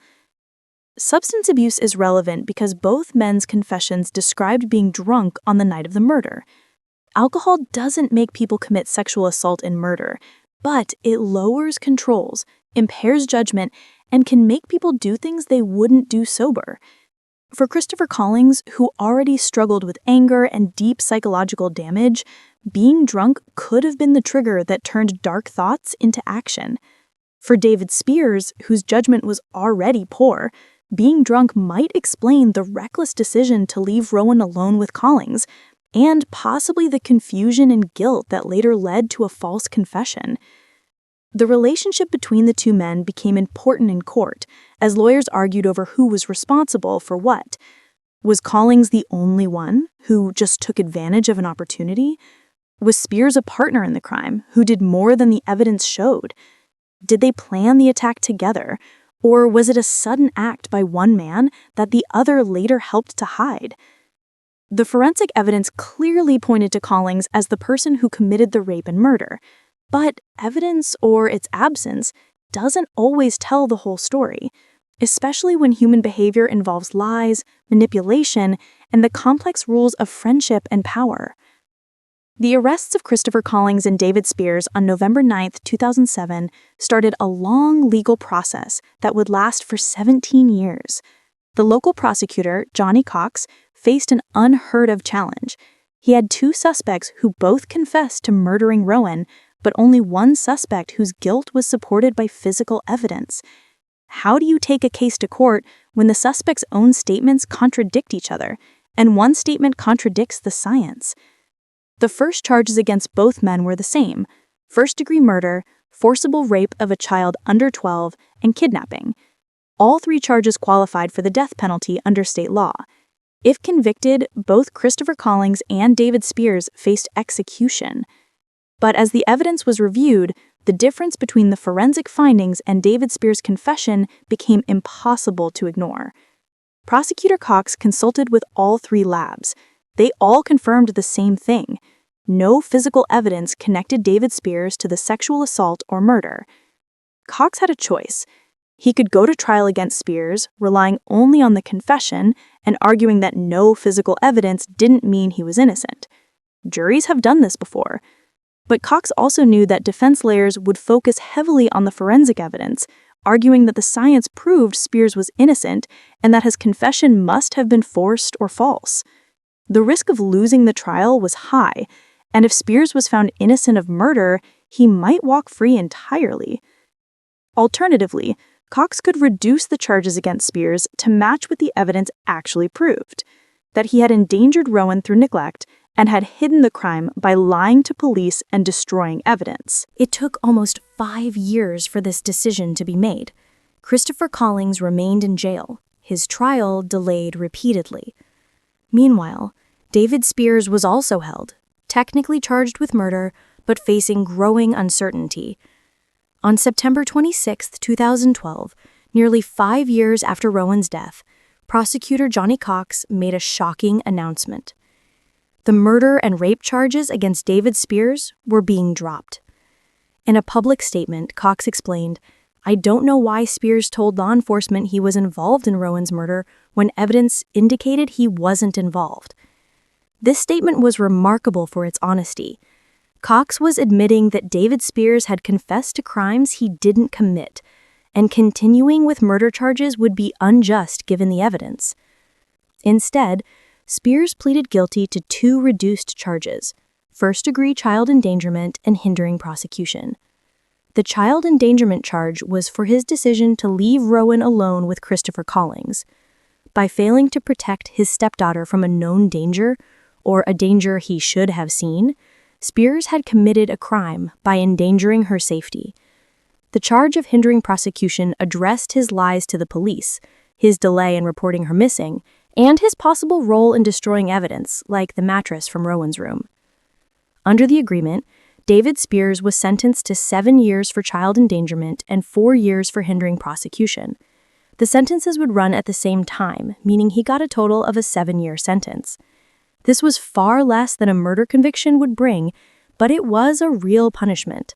Substance abuse is relevant because both men's confessions described being drunk on the night of the murder. Alcohol doesn't make people commit sexual assault and murder, but it lowers controls, impairs judgment, and can make people do things they wouldn't do sober. For Christopher Collings, who already struggled with anger and deep psychological damage, being drunk could have been the trigger that turned dark thoughts into action. For David Spears, whose judgment was already poor, being drunk might explain the reckless decision to leave Rowan alone with Collings, and possibly the confusion and guilt that later led to a false confession. The relationship between the two men became important in court, as lawyers argued over who was responsible for what. Was Collings the only one who just took advantage of an opportunity? Was Spears a partner in the crime who did more than the evidence showed? Did they plan the attack together? Or was it a sudden act by one man that the other later helped to hide? The forensic evidence clearly pointed to Collings as the person who committed the rape and murder, but evidence or its absence doesn't always tell the whole story, especially when human behavior involves lies, manipulation, and the complex rules of friendship and power. The arrests of Christopher Collings and David Spears on November 9, 2007, started a long legal process that would last for 17 years. The local prosecutor, Johnny Cox, faced an unheard-of challenge. He had two suspects who both confessed to murdering Rowan, but only one suspect whose guilt was supported by physical evidence. How do you take a case to court when the suspect's own statements contradict each other, and one statement contradicts the science? The first charges against both men were the same: first-degree murder, forcible rape of a child under 12, and kidnapping. All three charges qualified for the death penalty under state law. If convicted, both Christopher Collings and David Spears faced execution. But as the evidence was reviewed, the difference between the forensic findings and David Spears' confession became impossible to ignore. Prosecutor Cox consulted with all three labs. They all confirmed the same thing. No physical evidence connected David Spears to the sexual assault or murder. Cox had a choice. He could go to trial against Spears, relying only on the confession and arguing that no physical evidence didn't mean he was innocent. Juries have done this before. But Cox also knew that defense lawyers would focus heavily on the forensic evidence, arguing that the science proved Spears was innocent and that his confession must have been forced or false. The risk of losing the trial was high, and if Spears was found innocent of murder, he might walk free entirely. Alternatively, Cox could reduce the charges against Spears to match what the evidence actually proved: that he had endangered Rowan through neglect and had hidden the crime by lying to police and destroying evidence. It took almost 5 years for this decision to be made. Christopher Collings remained in jail, his trial delayed repeatedly. Meanwhile, David Spears was also held, technically charged with murder, but facing growing uncertainty. On September 26, 2012, nearly 5 years after Rowan's death, prosecutor Johnny Cox made a shocking announcement. The murder and rape charges against David Spears were being dropped. In a public statement, Cox explained, "I don't know why Spears told law enforcement he was involved in Rowan's murder when evidence indicated he wasn't involved." This statement was remarkable for its honesty. Cox was admitting that David Spears had confessed to crimes he didn't commit, and continuing with murder charges would be unjust given the evidence. Instead, Spears pleaded guilty to 2 reduced charges: first-degree child endangerment and hindering prosecution. The child endangerment charge was for his decision to leave Rowan alone with Christopher Collings. By failing to protect his stepdaughter from a known danger, or a danger he should have seen, Spears had committed a crime by endangering her safety. The charge of hindering prosecution addressed his lies to the police, his delay in reporting her missing, and his possible role in destroying evidence, like the mattress from Rowan's room. Under the agreement, David Spears was sentenced to 7 years for child endangerment and 4 years for hindering prosecution. The sentences would run at the same time, meaning he got a total of a 7-year sentence. This was far less than a murder conviction would bring, but it was a real punishment.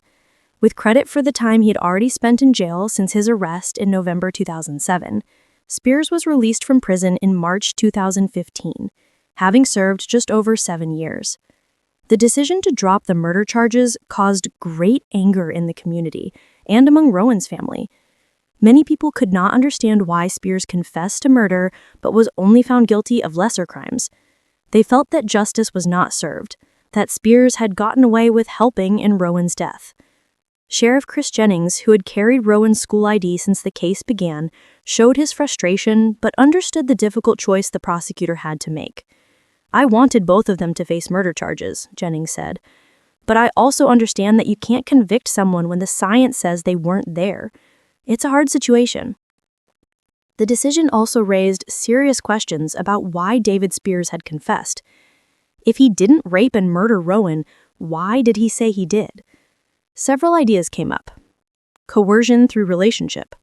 With credit for the time he had already spent in jail since his arrest in November 2007, Spears was released from prison in March 2015, having served just over 7 years. The decision to drop the murder charges caused great anger in the community and among Rowan's family. Many people could not understand why Spears confessed to murder but was only found guilty of lesser crimes. They felt that justice was not served, that Spears had gotten away with helping in Rowan's death. Sheriff Chris Jennings, who had carried Rowan's school ID since the case began, showed his frustration but understood the difficult choice the prosecutor had to make. "I wanted both of them to face murder charges," Jennings said. "But I also understand that you can't convict someone when the science says they weren't there. It's a hard situation." The decision also raised serious questions about why David Spears had confessed. If he didn't rape and murder Rowan, why did he say he did? Several ideas came up. Coercion through relationship.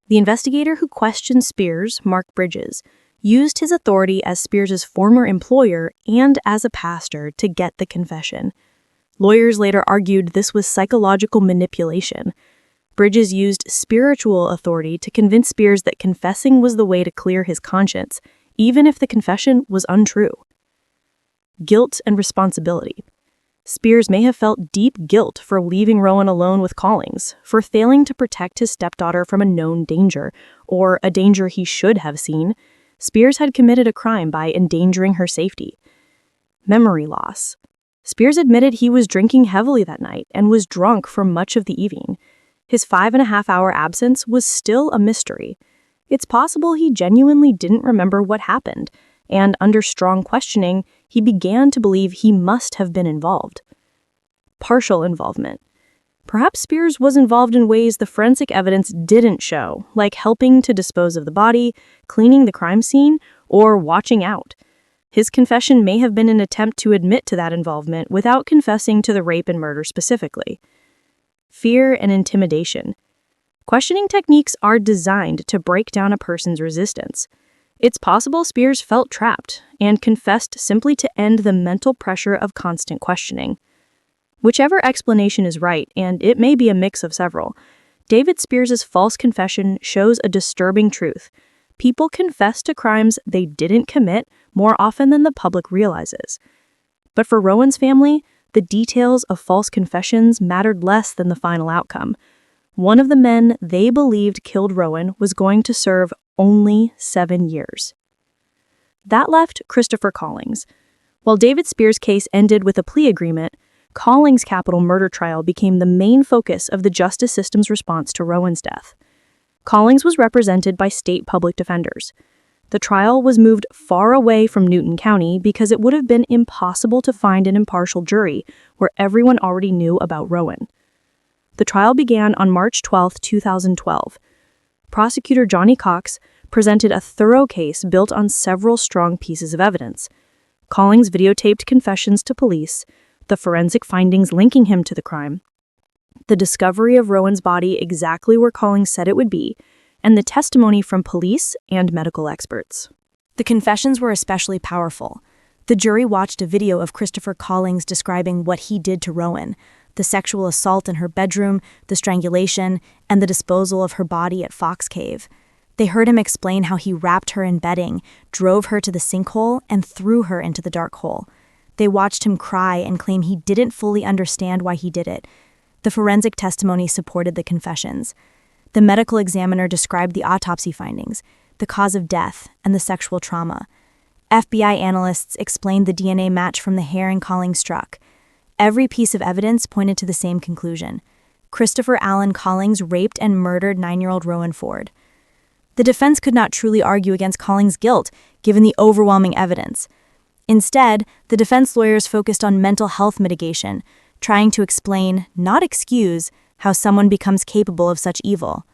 The investigator who questioned Spears, Mark Bridges, used his authority as Spears' former employer and as a pastor to get the confession. Lawyers later argued this was psychological manipulation. Bridges used spiritual authority to convince Spears that confessing was the way to clear his conscience, even if the confession was untrue. Guilt and responsibility. Spears may have felt deep guilt for leaving Rowan alone with Collings, for failing to protect his stepdaughter from a known danger, or a danger he should have seen. Spears had committed a crime by endangering her safety. Memory loss. Spears admitted he was drinking heavily that night and was drunk for much of the evening. His 5.5-hour absence was still a mystery. It's possible he genuinely didn't remember what happened, and under strong questioning, he began to believe he must have been involved. Partial involvement. Perhaps Spears was involved in ways the forensic evidence didn't show, like helping to dispose of the body, cleaning the crime scene, or watching out. His confession may have been an attempt to admit to that involvement without confessing to the rape and murder specifically. Fear and intimidation. Questioning techniques are designed to break down a person's resistance. It's possible Spears felt trapped and confessed simply to end the mental pressure of constant questioning. Whichever explanation is right, and it may be a mix of several, David Spears' false confession shows a disturbing truth. People confess to crimes they didn't commit more often than the public realizes. But for Rowan's family, the details of false confessions mattered less than the final outcome. One of the men they believed killed Rowan was going to serve only 7 years. That left Christopher Collings. While David Spears' case ended with a plea agreement, Collings' capital murder trial became the main focus of the justice system's response to Rowan's death. Collings was represented by state public defenders. The trial was moved far away from Newton County because it would have been impossible to find an impartial jury where everyone already knew about Rowan. The trial began on March 12, 2012. Prosecutor Johnny Cox presented a thorough case built on several strong pieces of evidence. Collings videotaped confessions to police, the forensic findings linking him to the crime, the discovery of Rowan's body exactly where Collings said it would be, and the testimony from police and medical experts. The confessions were especially powerful. The jury watched a video of Christopher Collings describing what he did to Rowan, the sexual assault in her bedroom, the strangulation, and the disposal of her body at Fox Cave. They heard him explain how he wrapped her in bedding, drove her to the sinkhole, and threw her into the dark hole. They watched him cry and claim he didn't fully understand why he did it. The forensic testimony supported the confessions. The medical examiner described the autopsy findings, the cause of death, and the sexual trauma. FBI analysts explained the DNA match from the hair and Collings struck. Every piece of evidence pointed to the same conclusion. Christopher Allen Collings raped and murdered 9-year-old Rowan Ford. The defense could not truly argue against Collings' guilt, given the overwhelming evidence. Instead, the defense lawyers focused on mental health mitigation, trying to explain, not excuse, how someone becomes capable of such evil.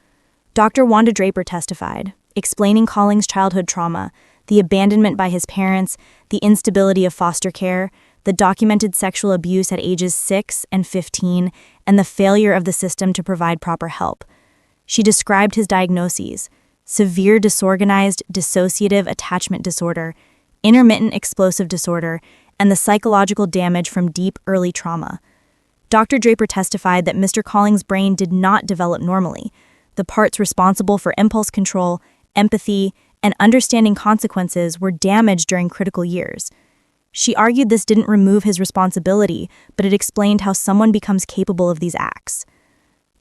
Dr. Wanda Draper testified, explaining Collings' childhood trauma, the abandonment by his parents, the instability of foster care, the documented sexual abuse at ages 6 and 15, and the failure of the system to provide proper help. She described his diagnoses: severe disorganized dissociative attachment disorder, intermittent explosive disorder, and the psychological damage from deep early trauma. Dr. Draper testified that Mr. Collings' brain did not develop normally. The parts responsible for impulse control, empathy, and understanding consequences were damaged during critical years. She argued this didn't remove his responsibility, but it explained how someone becomes capable of these acts.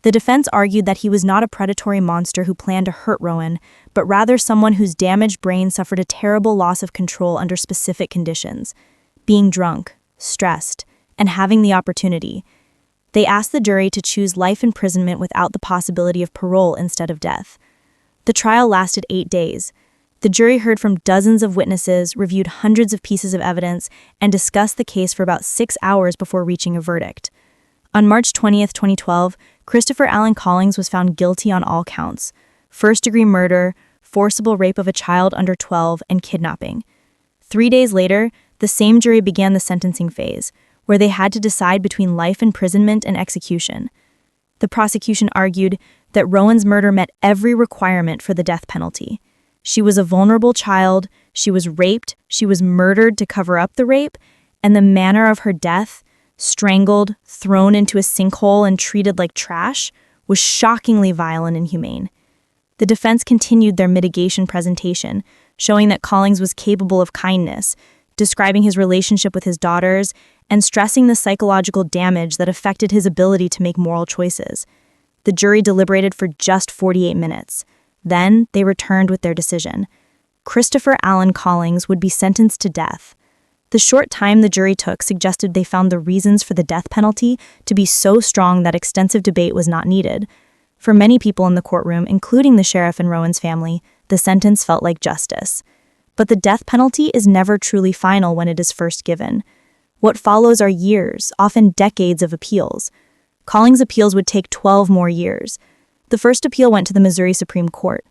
The defense argued that he was not a predatory monster who planned to hurt Rowan, but rather someone whose damaged brain suffered a terrible loss of control under specific conditions: being drunk, stressed, and having the opportunity. They asked the jury to choose life imprisonment without the possibility of parole instead of death. The trial lasted 8 days. The jury heard from dozens of witnesses, reviewed hundreds of pieces of evidence, and discussed the case for about 6 hours before reaching a verdict. On March 20, 2012, Christopher Allen Collings was found guilty on all counts: first-degree murder, forcible rape of a child under 12, and kidnapping. 3 days later, the same jury began the sentencing phase, where they had to decide between life imprisonment and execution. The prosecution argued that Rowan's murder met every requirement for the death penalty. She was a vulnerable child, she was raped, she was murdered to cover up the rape, and the manner of her death, strangled, thrown into a sinkhole, and treated like trash, was shockingly vile and inhumane. The defense continued their mitigation presentation, showing that Collings was capable of kindness, describing his relationship with his daughters, and stressing the psychological damage that affected his ability to make moral choices. The jury deliberated for just 48 minutes. Then they returned with their decision. Christopher Allen Collings would be sentenced to death. The short time the jury took suggested they found the reasons for the death penalty to be so strong that extensive debate was not needed. For many people in the courtroom, including the sheriff and Rowan's family, the sentence felt like justice. But the death penalty is never truly final when it is first given. What follows are years, often decades of appeals. Collings' appeals would take 12 more years. The first appeal went to the Missouri Supreme Court.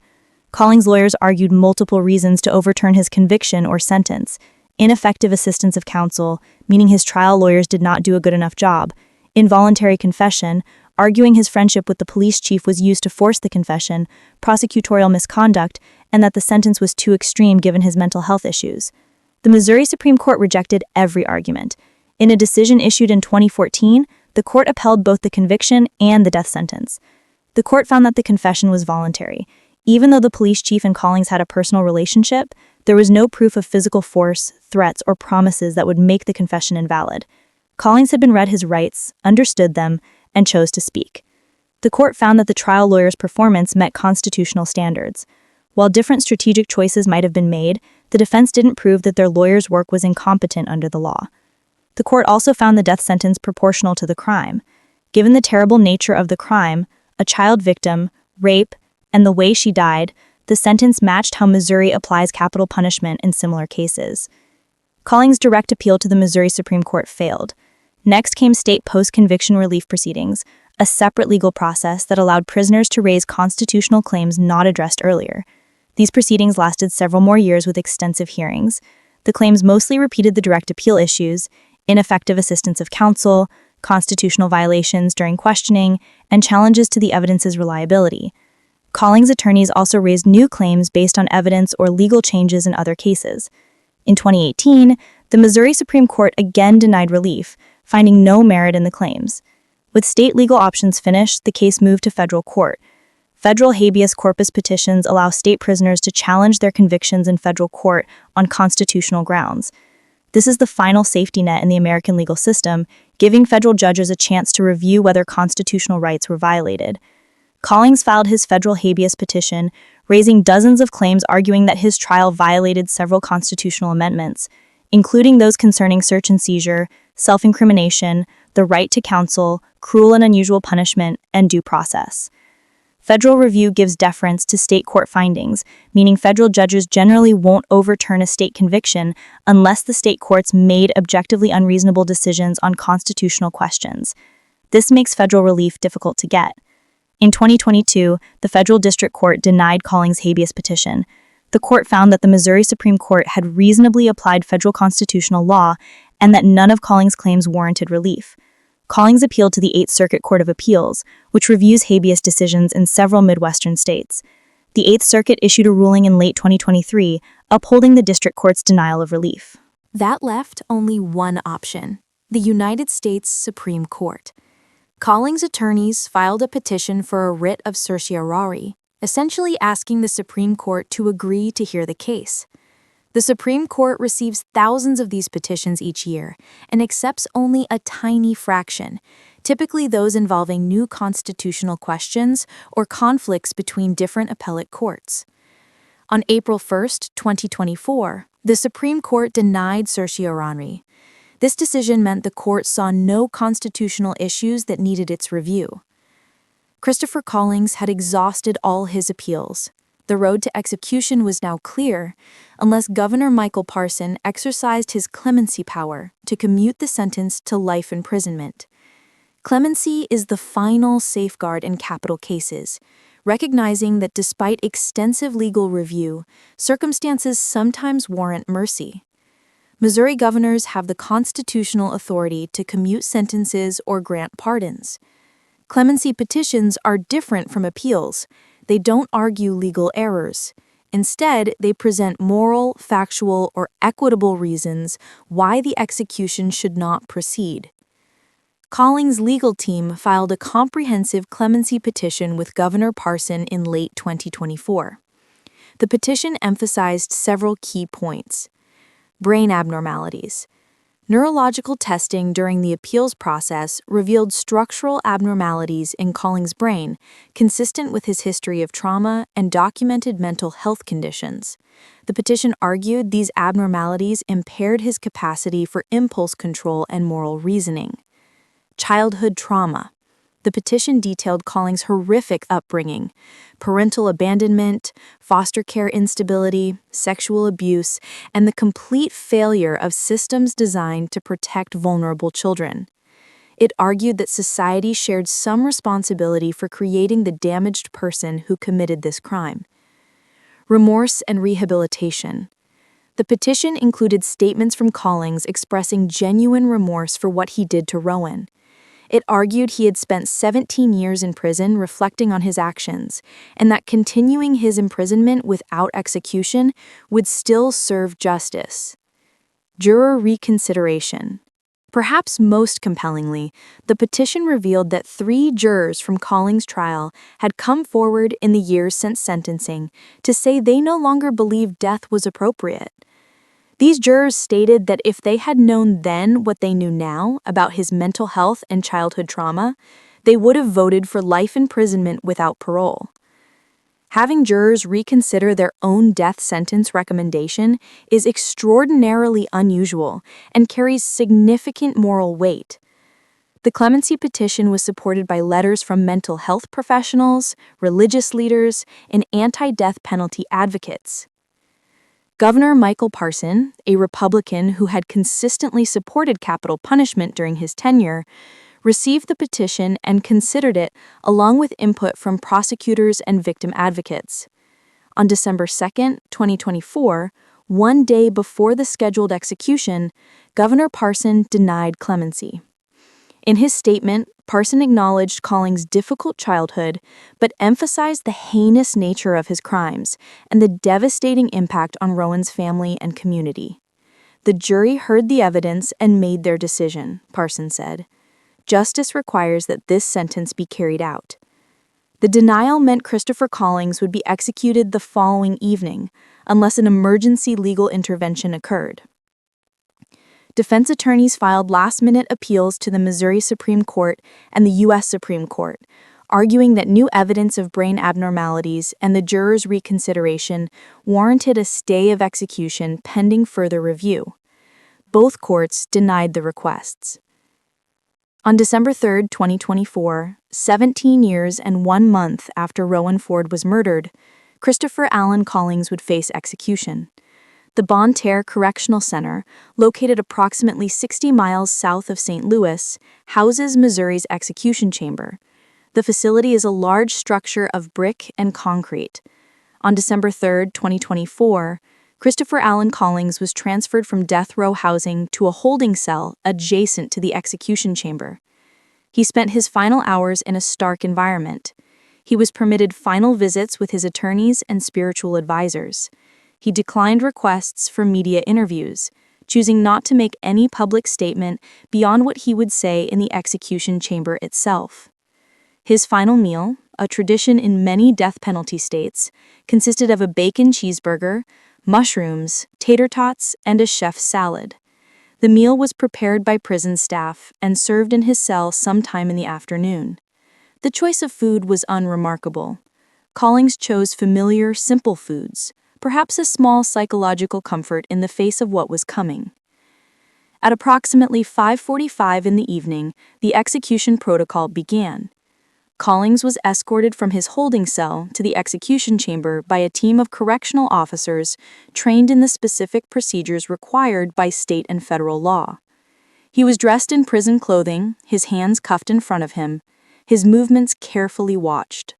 Collings' lawyers argued multiple reasons to overturn his conviction or sentence: ineffective assistance of counsel, meaning his trial lawyers did not do a good enough job; involuntary confession, arguing his friendship with the police chief was used to force the confession; prosecutorial misconduct, and that the sentence was too extreme given his mental health issues. The Missouri Supreme Court rejected every argument. In a decision issued in 2014, the court upheld both the conviction and the death sentence. The court found that the confession was voluntary. Even though the police chief and Collings had a personal relationship, there was no proof of physical force, threats, or promises that would make the confession invalid. Collings had been read his rights, understood them, and chose to speak. The court found that the trial lawyer's performance met constitutional standards. While different strategic choices might have been made, the defense didn't prove that their lawyer's work was incompetent under the law. The court also found the death sentence proportional to the crime. Given the terrible nature of the crime, a child victim, rape, and the way she died, the sentence matched how Missouri applies capital punishment in similar cases. Collings' direct appeal to the Missouri Supreme Court failed. Next came state post-conviction relief proceedings, a separate legal process that allowed prisoners to raise constitutional claims not addressed earlier. These proceedings lasted several more years with extensive hearings. The claims mostly repeated the direct appeal issues: ineffective assistance of counsel, constitutional violations during questioning, and challenges to the evidence's reliability. Collings' attorneys also raised new claims based on evidence or legal changes in other cases. In 2018, the Missouri Supreme Court again denied relief, finding no merit in the claims. With state legal options finished, the case moved to federal court. Federal habeas corpus petitions allow state prisoners to challenge their convictions in federal court on constitutional grounds. This is the final safety net in the American legal system, giving federal judges a chance to review whether constitutional rights were violated. Collings filed his federal habeas petition, raising dozens of claims arguing that his trial violated several constitutional amendments, including those concerning search and seizure, self-incrimination, the right to counsel, cruel and unusual punishment, and due process. Federal review gives deference to state court findings, meaning federal judges generally won't overturn a state conviction unless the state courts made objectively unreasonable decisions on constitutional questions. This makes federal relief difficult to get. In 2022, the federal district court denied Collings' habeas petition. The court found that the Missouri Supreme Court had reasonably applied federal constitutional law and that none of Collings' claims warranted relief. Collings appealed to the Eighth Circuit Court of Appeals, which reviews habeas decisions in several Midwestern states. The Eighth Circuit issued a ruling in late 2023, upholding the district court's denial of relief. That left only one option: the United States Supreme Court. Collings' attorneys filed a petition for a writ of certiorari, essentially asking the Supreme Court to agree to hear the case. The Supreme Court receives thousands of these petitions each year and accepts only a tiny fraction, typically those involving new constitutional questions or conflicts between different appellate courts. On April 1, 2024, the Supreme Court denied certiorari. This decision meant the court saw no constitutional issues that needed its review. Christopher Collings had exhausted all his appeals. The road to execution was now clear, unless Governor Michael Parson exercised his clemency power to commute the sentence to life imprisonment. Clemency is the final safeguard in capital cases, recognizing that despite extensive legal review, circumstances sometimes warrant mercy. Missouri governors have the constitutional authority to commute sentences or grant pardons. Clemency petitions are different from appeals. They don't argue legal errors. Instead, they present moral, factual, or equitable reasons why the execution should not proceed. Collings' legal team filed a comprehensive clemency petition with Governor Parson in late 2024. The petition emphasized several key points: brain abnormalities. Neurological testing during the appeals process revealed structural abnormalities in Collings' brain, consistent with his history of trauma and documented mental health conditions. The petition argued these abnormalities impaired his capacity for impulse control and moral reasoning. Childhood trauma. The petition detailed Collings' horrific upbringing: parental abandonment, foster care instability, sexual abuse, and the complete failure of systems designed to protect vulnerable children. It argued that society shared some responsibility for creating the damaged person who committed this crime. Remorse and rehabilitation. The petition included statements from Collings expressing genuine remorse for what he did to Rowan. It argued he had spent 17 years in prison reflecting on his actions, and that continuing his imprisonment without execution would still serve justice. Juror reconsideration. Perhaps most compellingly, the petition revealed that 3 jurors from Collings' trial had come forward in the years since sentencing to say they no longer believed death was appropriate. These jurors stated that if they had known then what they knew now about his mental health and childhood trauma, they would have voted for life imprisonment without parole. Having jurors reconsider their own death sentence recommendation is extraordinarily unusual and carries significant moral weight. The clemency petition was supported by letters from mental health professionals, religious leaders, and anti-death penalty advocates. Governor Michael Parson, a Republican who had consistently supported capital punishment during his tenure, received the petition and considered it along with input from prosecutors and victim advocates. On December 2, 2024, one day before the scheduled execution, Governor Parson denied clemency. In his statement, Parson acknowledged Collings' difficult childhood, but emphasized the heinous nature of his crimes and the devastating impact on Rowan's family and community. The jury heard the evidence and made their decision, Parson said. Justice requires that this sentence be carried out. The denial meant Christopher Collings would be executed the following evening, unless an emergency legal intervention occurred. Defense attorneys filed last-minute appeals to the Missouri Supreme Court and the U.S. Supreme Court, arguing that new evidence of brain abnormalities and the jurors' reconsideration warranted a stay of execution pending further review. Both courts denied the requests. On December 3, 2024, 17 years and 1 month after Rowan Ford was murdered, Christopher Allen Collings would face execution. The Bonne Terre Correctional Center, located approximately 60 miles south of St. Louis, houses Missouri's execution chamber. The facility is a large structure of brick and concrete. On December 3, 2024, Christopher Allen Collings was transferred from death row housing to a holding cell adjacent to the execution chamber. He spent his final hours in a stark environment. He was permitted final visits with his attorneys and spiritual advisors. He declined requests for media interviews, choosing not to make any public statement beyond what he would say in the execution chamber itself. His final meal, a tradition in many death penalty states, consisted of a bacon cheeseburger, mushrooms, tater tots, and a chef's salad. The meal was prepared by prison staff and served in his cell sometime in the afternoon. The choice of food was unremarkable. Collings chose familiar, simple foods, perhaps a small psychological comfort in the face of what was coming. At approximately 5:45 in the evening, the execution protocol began. Collings was escorted from his holding cell to the execution chamber by a team of correctional officers trained in the specific procedures required by state and federal law. He was dressed in prison clothing, his hands cuffed in front of him, his movements carefully watched.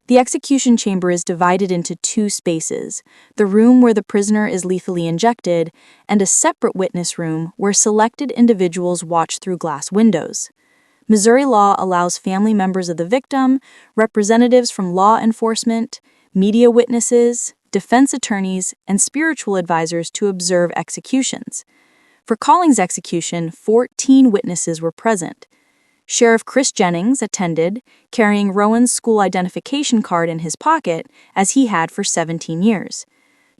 The execution chamber is divided into two spaces, the room where the prisoner is lethally injected, and a separate witness room where selected individuals watch through glass windows. Missouri law allows family members of the victim, representatives from law enforcement, media witnesses, defense attorneys, and spiritual advisors to observe executions. For Collings' execution, 14 witnesses were present. Sheriff Chris Jennings attended, carrying Rowan's school identification card in his pocket, as he had for 17 years.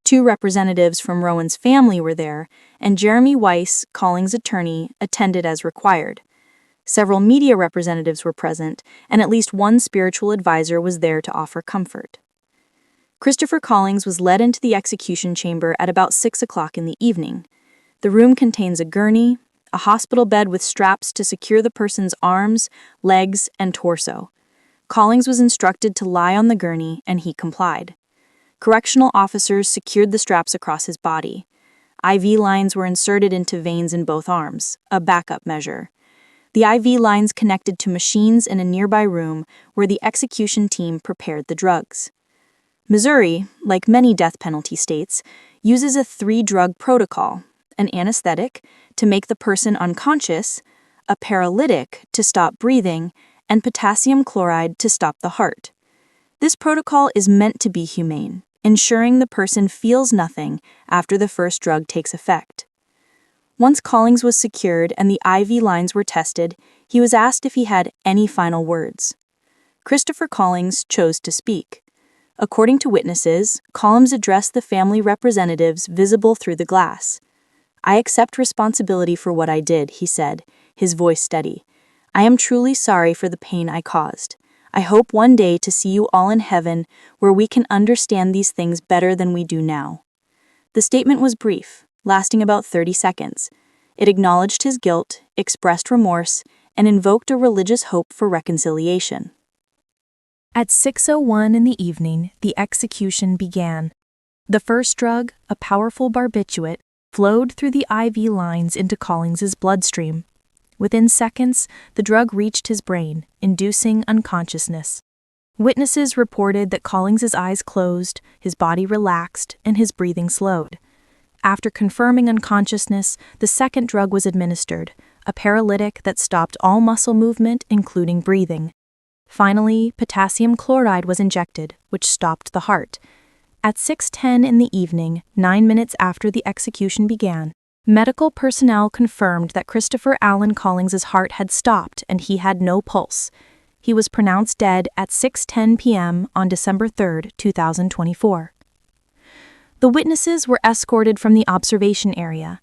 2 representatives from Rowan's family were there, and Jeremy Weiss, Collings' attorney, attended as required. Several media representatives were present, and at least one spiritual advisor was there to offer comfort. Christopher Collings was led into the execution chamber at about 6 o'clock in the evening. The room contains a gurney, a hospital bed with straps to secure the person's arms, legs, and torso. Collings was instructed to lie on the gurney, and he complied. Correctional officers secured the straps across his body. IV lines were inserted into veins in both arms, a backup measure. The IV lines connected to machines in a nearby room where the execution team prepared the drugs. Missouri, like many death penalty states, uses a 3-drug protocol: an anesthetic to make the person unconscious, a paralytic to stop breathing, and potassium chloride to stop the heart. This protocol is meant to be humane, ensuring the person feels nothing after the first drug takes effect. Once Collings was secured and the IV lines were tested, he was asked if he had any final words. Christopher Collings chose to speak. According to witnesses, Collings addressed the family representatives visible through the glass. "I accept responsibility for what I did," he said, his voice steady. "I am truly sorry for the pain I caused. I hope one day to see you all in heaven where we can understand these things better than we do now." The statement was brief, lasting about 30 seconds. It acknowledged his guilt, expressed remorse, and invoked a religious hope for reconciliation. At 6:01 in the evening, the execution began. The first drug, a powerful barbiturate, flowed through the IV lines into Collings's bloodstream. Within seconds, the drug reached his brain, inducing unconsciousness. Witnesses reported that Collings's eyes closed, his body relaxed, and his breathing slowed. After confirming unconsciousness, the second drug was administered, a paralytic that stopped all muscle movement, including breathing. Finally, potassium chloride was injected, which stopped the heart. At 6:10 in the evening, 9 minutes after the execution began, medical personnel confirmed that Christopher Allen Collings's heart had stopped and he had no pulse. He was pronounced dead at 6:10 p.m. on December 3, 2024. The witnesses were escorted from the observation area.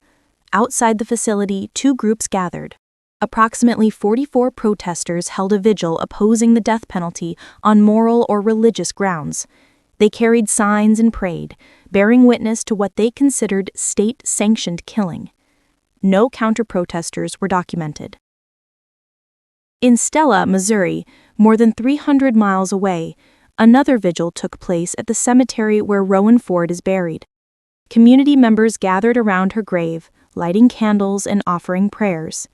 Outside the facility, 2 groups gathered. Approximately 44 protesters held a vigil opposing the death penalty on moral or religious grounds. They carried signs and prayed, bearing witness to what they considered state-sanctioned killing. No counter-protesters were documented. In Stella, Missouri, more than 300 miles away, another vigil took place at the cemetery where Rowan Ford is buried. community members gathered around her grave, lighting candles and offering prayers.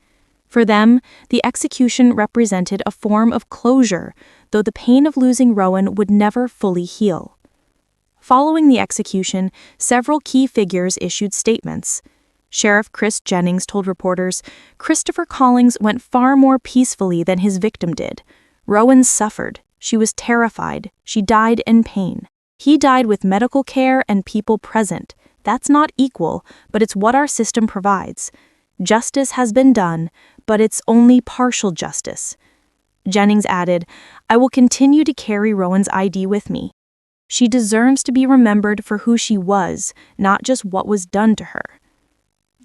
For them, the execution represented a form of closure, though the pain of losing Rowan would never fully heal. Following the execution, several key figures issued statements. Sheriff Chris Jennings told reporters, "Christopher Collings went far more peacefully than his victim did. Rowan suffered. She was terrified. She died in pain. He died with medical care and people present. That's not equal, but it's what our system provides. Justice has been done, but it's only partial justice." Jennings added, "I will continue to carry Rowan's ID with me. She deserves to be remembered for who she was, not just what was done to her."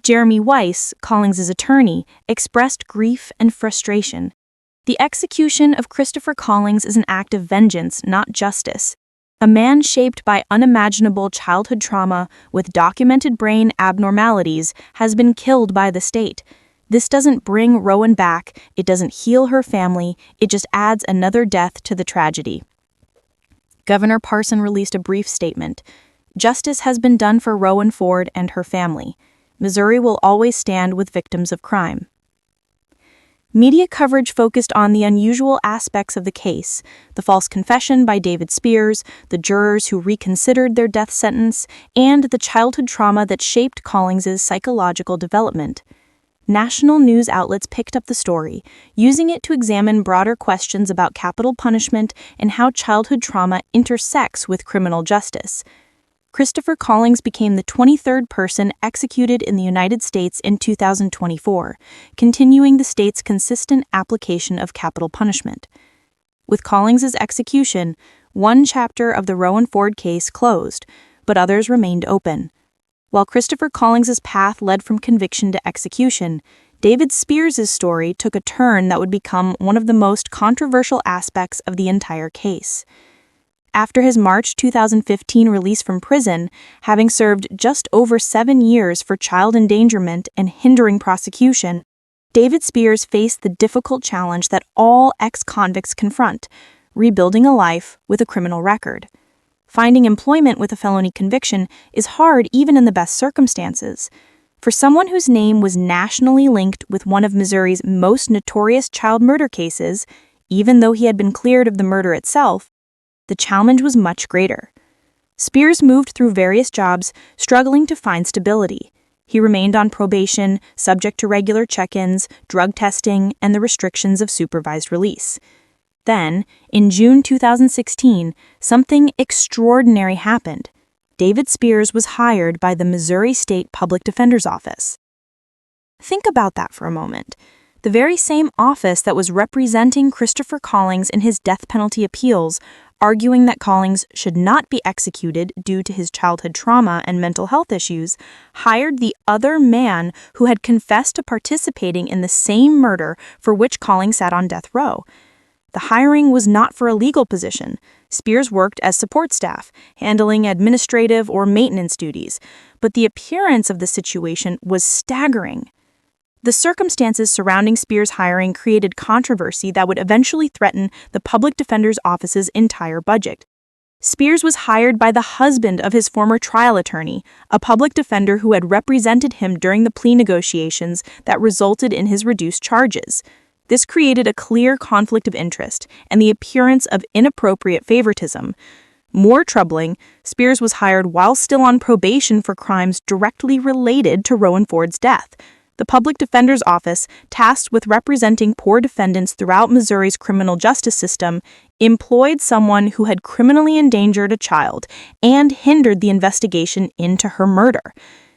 Jeremy Weiss, Collings' attorney, expressed grief and frustration. "The execution of Christopher Collings is an act of vengeance, not justice. A man shaped by unimaginable childhood trauma with documented brain abnormalities has been killed by the state. This doesn't bring Rowan back, it doesn't heal her family, it just adds another death to the tragedy." Governor Parson released a brief statement. "Justice has been done for Rowan Ford and her family. Missouri will always stand with victims of crime." Media coverage focused on the unusual aspects of the case: the false confession by David Spears, the jurors who reconsidered their death sentence, and the childhood trauma that shaped Collings' psychological development. National news outlets picked up the story, using it to examine broader questions about capital punishment and how childhood trauma intersects with criminal justice. Christopher Collings became the 23rd person executed in the United States in 2024, continuing the state's consistent application of capital punishment. With Collings' execution, one chapter of the Rowan Ford case closed, but others remained open. While Christopher Collings' path led from conviction to execution, David Spears' story took a turn that would become one of the most controversial aspects of the entire case. After his March 2015 release from prison, having served just over 7 years for child endangerment and hindering prosecution, David Spears faced the difficult challenge that all ex-convicts confront: rebuilding a life with a criminal record. Finding employment with a felony conviction is hard even in the best circumstances. For someone whose name was nationally linked with one of Missouri's most notorious child murder cases, even though he had been cleared of the murder itself, the challenge was much greater. Spears moved through various jobs, struggling to find stability. He remained on probation, subject to regular check-ins, drug testing, and the restrictions of supervised release. Then, in June 2016, something extraordinary happened. David Spears was hired by the Missouri State Public Defender's Office. Think about that for a moment. The very same office that was representing Christopher Collings in his death penalty appeals, arguing that Collings should not be executed due to his childhood trauma and mental health issues, hired the other man who had confessed to participating in the same murder for which Collings sat on death row. The hiring was not for a legal position. Spears worked as support staff, handling administrative or maintenance duties, but the appearance of the situation was staggering. The circumstances surrounding Spears' hiring created controversy that would eventually threaten the public defender's office's entire budget. Spears was hired by the husband of his former trial attorney, a public defender who had represented him during the plea negotiations that resulted in his reduced charges. This created a clear conflict of interest and the appearance of inappropriate favoritism. More troubling, Spears was hired while still on probation for crimes directly related to Rowan Ford's death. The public defender's office, tasked with representing poor defendants throughout Missouri's criminal justice system, employed someone who had criminally endangered a child and hindered the investigation into her murder.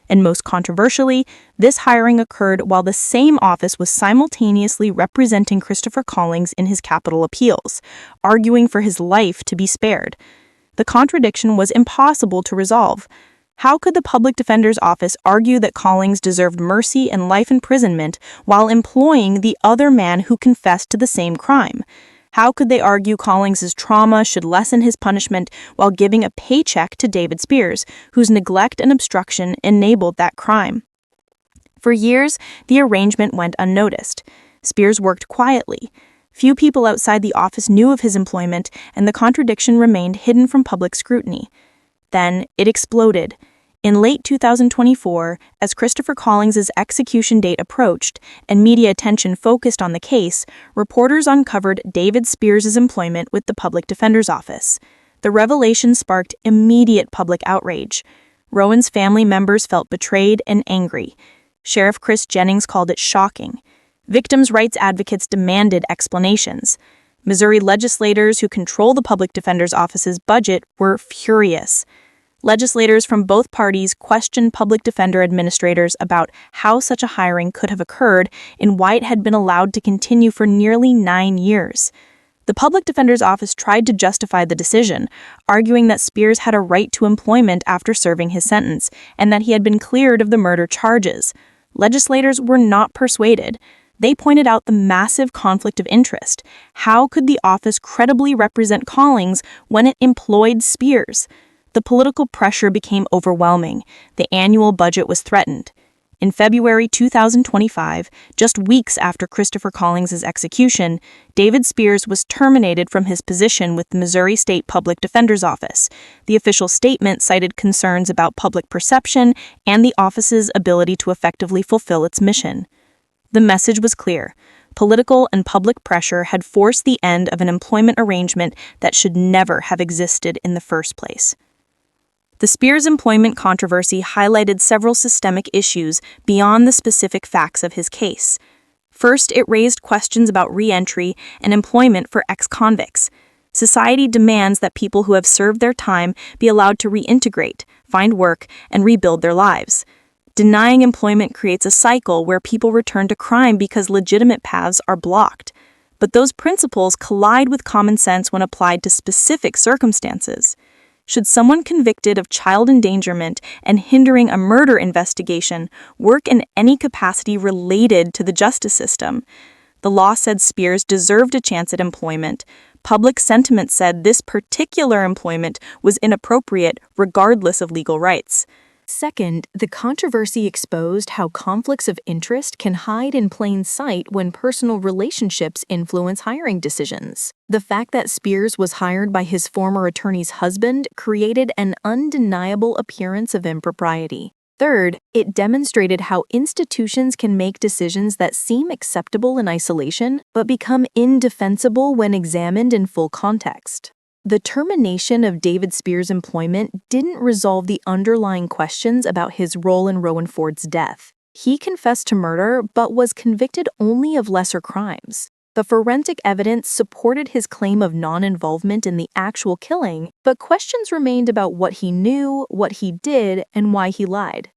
And most controversially, this hiring occurred while the same office was simultaneously representing Christopher Collings in his capital appeals, arguing for his life to be spared. The contradiction was impossible to resolve. How could the public defender's office argue that Collings deserved mercy and life imprisonment while employing the other man who confessed to the same crime? How could they argue Collings' trauma should lessen his punishment while giving a paycheck to David Spears, whose neglect and obstruction enabled that crime? For years, the arrangement went unnoticed. Spears worked quietly. Few people outside the office knew of his employment, and the contradiction remained hidden from public scrutiny. Then it exploded. In late 2024, as Christopher Collins' execution date approached and media attention focused on the case, reporters uncovered David Spears' employment with the Public Defender's Office. The revelation sparked immediate public outrage. Rowan's family members felt betrayed and angry. Sheriff Chris Jennings called it shocking. Victims' rights advocates demanded explanations. Missouri legislators who control the Public Defender's Office's budget were furious. Legislators from both parties questioned public defender administrators about how such a hiring could have occurred and why it had been allowed to continue for nearly 9 years. The Public Defender's Office tried to justify the decision, arguing that Spears had a right to employment after serving his sentence and that he had been cleared of the murder charges. Legislators were not persuaded. They pointed out the massive conflict of interest. How could the office credibly represent Collins when it employed Spears? The political pressure became overwhelming. The annual budget was threatened. In February 2025, just weeks after Christopher Collins' execution, David Spears was terminated from his position with the Missouri State Public Defender's Office. The official statement cited concerns about public perception and the office's ability to effectively fulfill its mission. The message was clear. Political and public pressure had forced the end of an employment arrangement that should never have existed in the first place. The Spears employment controversy highlighted several systemic issues beyond the specific facts of his case. First, it raised questions about re-entry and employment for ex-convicts. Society demands that people who have served their time be allowed to reintegrate, find work, and rebuild their lives. Denying employment creates a cycle where people return to crime because legitimate paths are blocked. But those principles collide with common sense when applied to specific circumstances. Should someone convicted of child endangerment and hindering a murder investigation work in any capacity related to the justice system? The law said Spears deserved a chance at employment. Public sentiment said this particular employment was inappropriate regardless of legal rights. Second, the controversy exposed how conflicts of interest can hide in plain sight when personal relationships influence hiring decisions. The fact that Spears was hired by his former attorney's husband created an undeniable appearance of impropriety. Third, it demonstrated how institutions can make decisions that seem acceptable in isolation but become indefensible when examined in full context. The termination of David Spears' employment didn't resolve the underlying questions about his role in Rowan Ford's death. He confessed to murder but was convicted only of lesser crimes. The forensic evidence supported his claim of non-involvement in the actual killing, but questions remained about what he knew, what he did, and why he lied.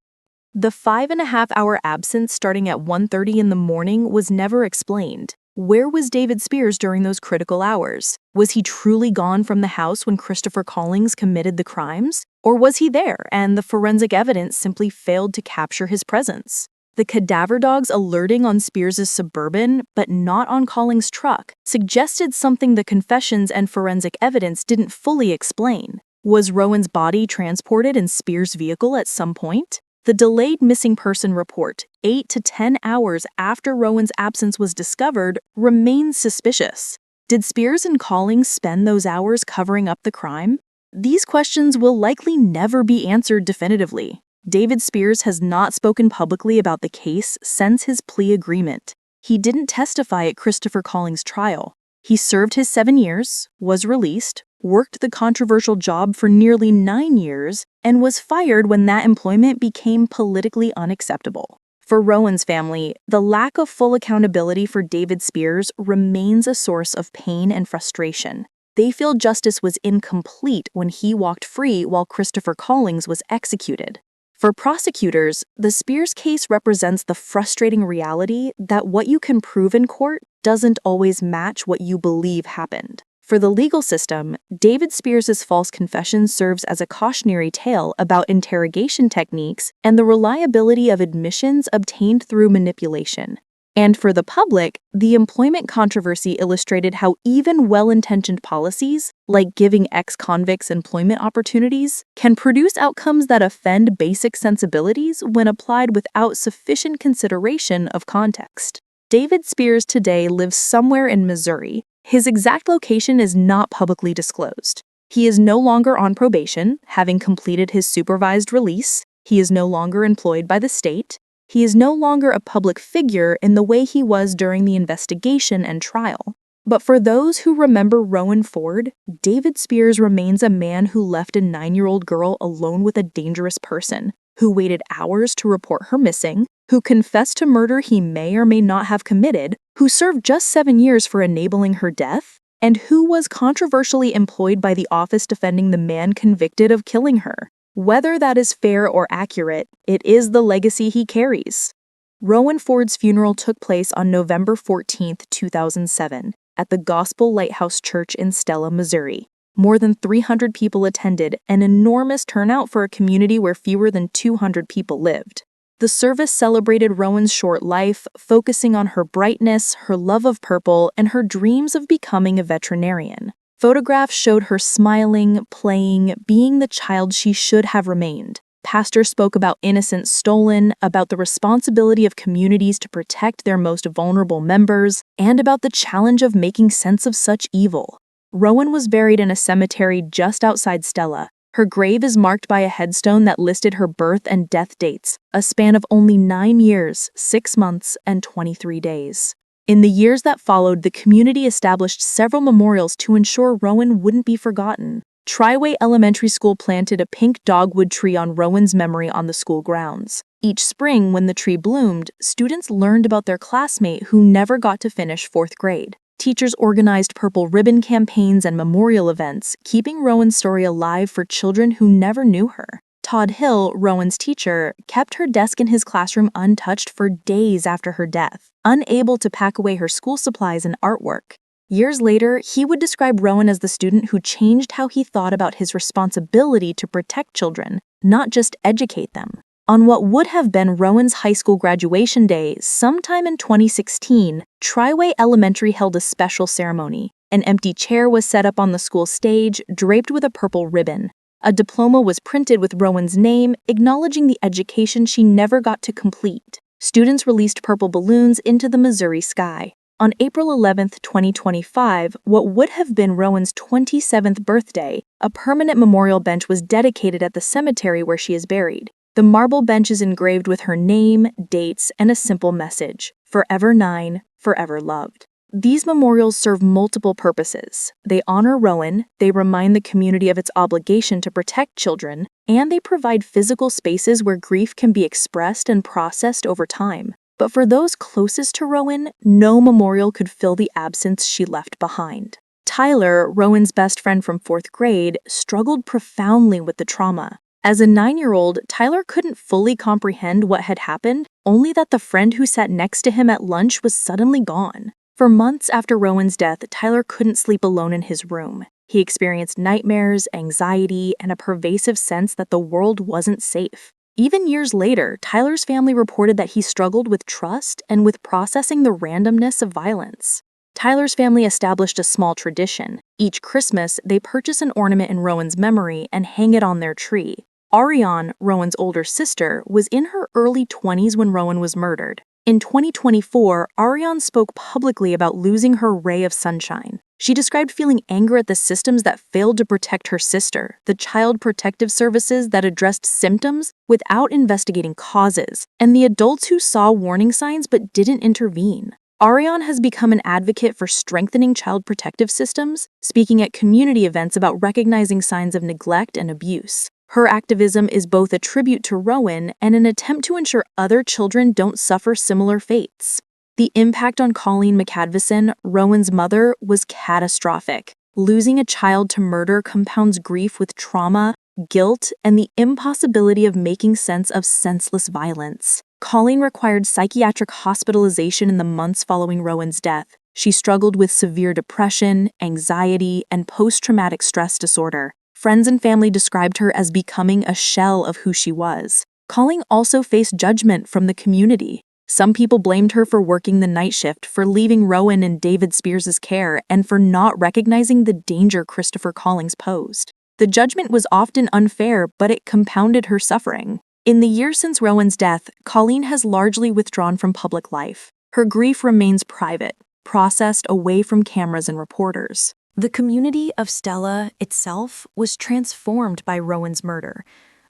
The 5.5-hour absence starting at 1:30 in the morning was never explained. Where was David Spears during those critical hours? Was he truly gone from the house when Christopher Collins committed the crimes? Or was he there and the forensic evidence simply failed to capture his presence? The cadaver dogs alerting on Spears' Suburban, but not on Collins' truck, suggested something the confessions and forensic evidence didn't fully explain. Was Rowan's body transported in Spears' vehicle at some point? The delayed missing person report, 8 to 10 hours after Rowan's absence was discovered, remains suspicious. Did Spears and Collins spend those hours covering up the crime? These questions will likely never be answered definitively. David Spears has not spoken publicly about the case since his plea agreement. He didn't testify at Christopher Collins' trial. He served his 7 years, was released, worked the controversial job for nearly 9 years, and was fired when that employment became politically unacceptable. For Rowan's family, the lack of full accountability for David Spears remains a source of pain and frustration. They feel justice was incomplete when he walked free while Christopher Collins was executed. For prosecutors, the Spears case represents the frustrating reality that what you can prove in court doesn't always match what you believe happened. For the legal system, David Spears' false confession serves as a cautionary tale about interrogation techniques and the reliability of admissions obtained through manipulation. And for the public, the employment controversy illustrated how even well-intentioned policies, like giving ex-convicts employment opportunities, can produce outcomes that offend basic sensibilities when applied without sufficient consideration of context. David Spears today lives somewhere in Missouri. His exact location is not publicly disclosed. He is no longer on probation, having completed his supervised release. He is no longer employed by the state. He is no longer a public figure in the way he was during the investigation and trial. But for those who remember Rowan Ford, David Spears remains a man who left a 9-year-old girl alone with a dangerous person, who waited hours to report her missing, who confessed to murder he may or may not have committed, who served just 7 years for enabling her death, and who was controversially employed by the office defending the man convicted of killing her. Whether that is fair or accurate, it is the legacy he carries. Rowan Ford's funeral took place on November 14, 2007, at the Gospel Lighthouse Church in Stella, Missouri. More than 300 people attended, an enormous turnout for a community where fewer than 200 people lived. The service celebrated Rowan's short life, focusing on her brightness, her love of purple, and her dreams of becoming a veterinarian. Photographs showed her smiling, playing, being the child she should have remained. Pastors spoke about innocence stolen, about the responsibility of communities to protect their most vulnerable members, and about the challenge of making sense of such evil. Rowan was buried in a cemetery just outside Stella. Her grave is marked by a headstone that listed her birth and death dates, a span of only 9 years, 6 months, and 23 days. In the years that followed, the community established several memorials to ensure Rowan wouldn't be forgotten. Triway Elementary School planted a pink dogwood tree on Rowan's memory on the school grounds. Each spring, when the tree bloomed, students learned about their classmate who never got to finish 4th grade. Teachers organized purple ribbon campaigns and memorial events, keeping Rowan's story alive for children who never knew her. Todd Hill, Rowan's teacher, kept her desk in his classroom untouched for days after her death, unable to pack away her school supplies and artwork. Years later, he would describe Rowan as the student who changed how he thought about his responsibility to protect children, not just educate them. On what would have been Rowan's high school graduation day, sometime in 2016, Triway Elementary held a special ceremony. An empty chair was set up on the school stage, draped with a purple ribbon. A diploma was printed with Rowan's name, acknowledging the education she never got to complete. Students released purple balloons into the Missouri sky. On April 11, 2025, what would have been Rowan's 27th birthday, a permanent memorial bench was dedicated at the cemetery where she is buried. The marble bench is engraved with her name, dates, and a simple message: forever 9, forever loved. These memorials serve multiple purposes. They honor Rowan, they remind the community of its obligation to protect children, and they provide physical spaces where grief can be expressed and processed over time. But for those closest to Rowan, no memorial could fill the absence she left behind. Tyler, Rowan's best friend from 4th grade, struggled profoundly with the trauma. As a 9-year-old, Tyler couldn't fully comprehend what had happened, only that the friend who sat next to him at lunch was suddenly gone. For months after Rowan's death, Tyler couldn't sleep alone in his room. He experienced nightmares, anxiety, and a pervasive sense that the world wasn't safe. Even years later, Tyler's family reported that he struggled with trust and with processing the randomness of violence. Tyler's family established a small tradition. Each Christmas, they purchase an ornament in Rowan's memory and hang it on their tree. Ariane, Rowan's older sister, was in her early 20s when Rowan was murdered. In 2024, Ariane spoke publicly about losing her ray of sunshine. She described feeling anger at the systems that failed to protect her sister, the child protective services that addressed symptoms without investigating causes, and the adults who saw warning signs but didn't intervene. Ariane has become an advocate for strengthening child protective systems, speaking at community events about recognizing signs of neglect and abuse. Her activism is both a tribute to Rowan and an attempt to ensure other children don't suffer similar fates. The impact on Colleen McAdvison, Rowan's mother, was catastrophic. Losing a child to murder compounds grief with trauma, guilt, and the impossibility of making sense of senseless violence. Colleen required psychiatric hospitalization in the months following Rowan's death. She struggled with severe depression, anxiety, and post-traumatic stress disorder. Friends and family described her as becoming a shell of who she was. Colleen also faced judgment from the community. Some people blamed her for working the night shift, for leaving Rowan in David Spears' care, and for not recognizing the danger Christopher Collings posed. The judgment was often unfair, but it compounded her suffering. In the years since Rowan's death, Colleen has largely withdrawn from public life. Her grief remains private, processed away from cameras and reporters. The community of Stella itself was transformed by Rowan's murder.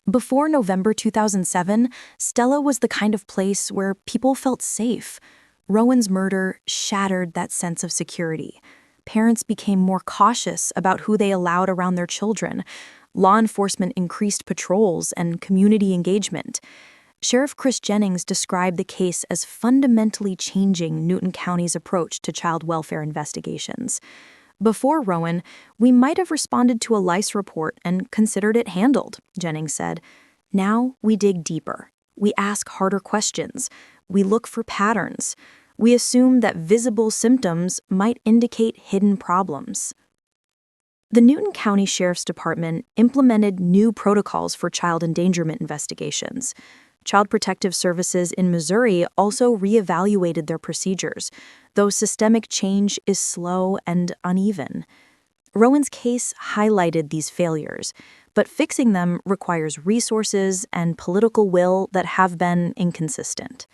Before November 2007, Stella was the kind of place where people felt safe. Rowan's murder shattered that sense of security. Parents became more cautious about who they allowed around their children. Law enforcement increased patrols and community engagement. Sheriff Chris Jennings described the case as fundamentally changing Newton County's approach to child welfare investigations. Before Rowan, we might have responded to a lice report and considered it handled, Jennings said. Now we dig deeper. We ask harder questions. We look for patterns. We assume that visible symptoms might indicate hidden problems. The Newton County Sheriff's Department implemented new protocols for child endangerment investigations. Child Protective Services in Missouri also reevaluated their procedures, though systemic change is slow and uneven. Rowan's case highlighted these failures, but fixing them requires resources and political will that have been inconsistent.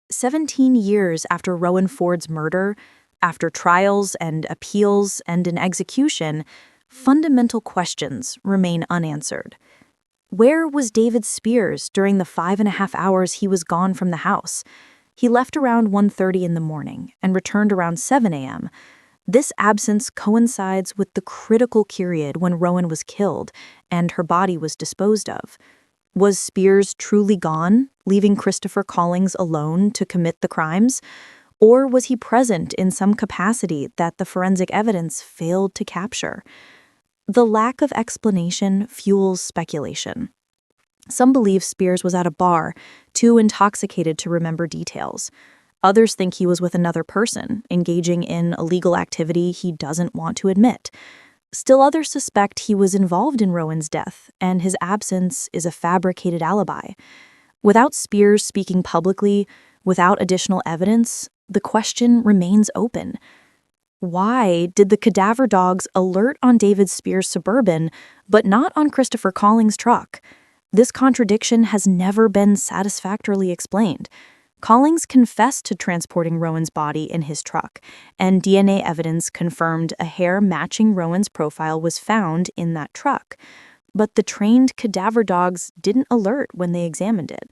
17 years after Rowan Ford's murder, after trials and appeals and an execution, fundamental questions remain unanswered. Where was David Spears during the 5.5 hours he was gone from the house? He left around 1:30 in the morning and returned around 7 a.m. This absence coincides with the critical period when Rowan was killed and her body was disposed of. Was Spears truly gone, leaving Christopher Collings alone to commit the crimes? Or was he present in some capacity that the forensic evidence failed to capture? The lack of explanation fuels speculation. Some believe Spears was at a bar, too intoxicated to remember details. Others think he was with another person, engaging in illegal activity he doesn't want to admit. Still others suspect he was involved in Rowan's death, and his absence is a fabricated alibi. Without Spears speaking publicly, without additional evidence, the question remains open. Why did the cadaver dogs alert on David Spears' Suburban, but not on Christopher Collings' truck? This contradiction has never been satisfactorily explained. Collings confessed to transporting Rowan's body in his truck, and DNA evidence confirmed a hair matching Rowan's profile was found in that truck. But the trained cadaver dogs didn't alert when they examined it.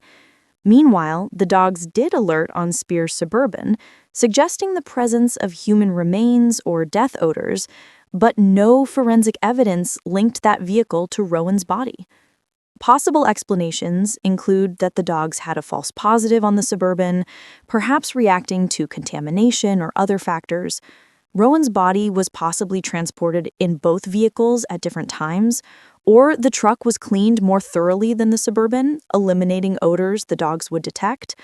Meanwhile, the dogs did alert on Spears' Suburban, suggesting the presence of human remains or death odors, but no forensic evidence linked that vehicle to Rowan's body. Possible explanations include that the dogs had a false positive on the Suburban, perhaps reacting to contamination or other factors. Rowan's body was possibly transported in both vehicles at different times, or the truck was cleaned more thoroughly than the Suburban, eliminating odors the dogs would detect.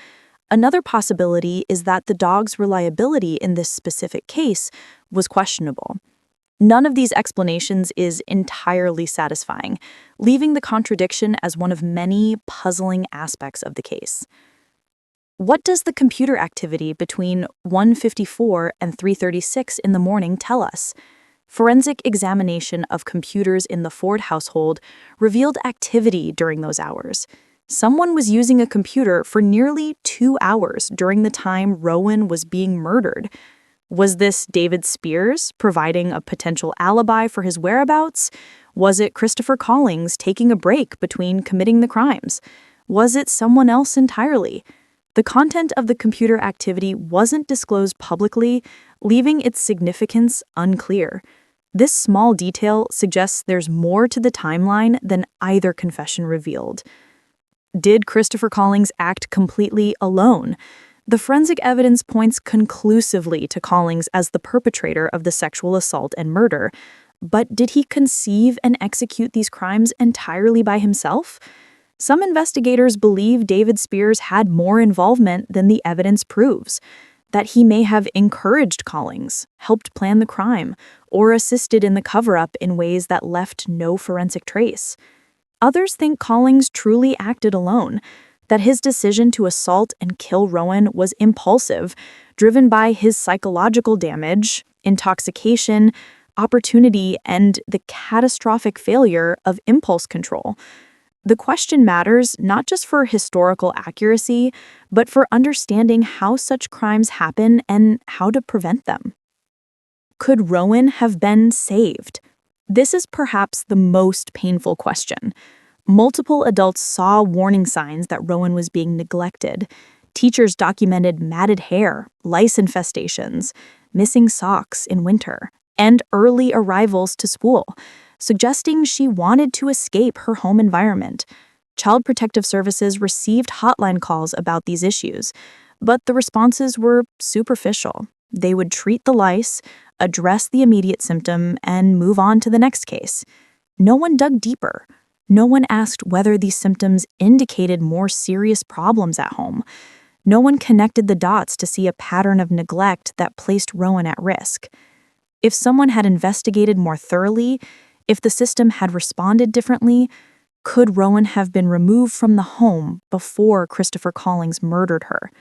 Another possibility is that the dog's reliability in this specific case was questionable. None of these explanations is entirely satisfying, leaving the contradiction as one of many puzzling aspects of the case. What does the computer activity between 1:54 and 3:36 in the morning tell us? Forensic examination of computers in the Ford household revealed activity during those hours. Someone was using a computer for nearly 2 hours during the time Rowan was being murdered. Was this David Spears providing a potential alibi for his whereabouts? Was it Christopher Collings taking a break between committing the crimes? Was it someone else entirely? The content of the computer activity wasn't disclosed publicly, leaving its significance unclear. This small detail suggests there's more to the timeline than either confession revealed. Did Christopher Collings act completely alone? The forensic evidence points conclusively to Collings as the perpetrator of the sexual assault and murder. But did he conceive and execute these crimes entirely by himself? Some investigators believe David Spears had more involvement than the evidence proves, that he may have encouraged Collings, helped plan the crime, or assisted in the cover-up in ways that left no forensic trace. Others think Collings truly acted alone, that his decision to assault and kill Rowan was impulsive, driven by his psychological damage, intoxication, opportunity, and the catastrophic failure of impulse control. The question matters not just for historical accuracy, but for understanding how such crimes happen and how to prevent them. Could Rowan have been saved? This is perhaps the most painful question. Multiple adults saw warning signs that Rowan was being neglected. Teachers documented matted hair, lice infestations, missing socks in winter, and early arrivals to school, suggesting she wanted to escape her home environment. Child Protective Services received hotline calls about these issues, but the responses were superficial. They would treat the lice, address the immediate symptom, and move on to the next case. No one dug deeper. No one asked whether these symptoms indicated more serious problems at home. No one connected the dots to see a pattern of neglect that placed Rowan at risk. If someone had investigated more thoroughly, if the system had responded differently, could Rowan have been removed from the home before Christopher Collings murdered her?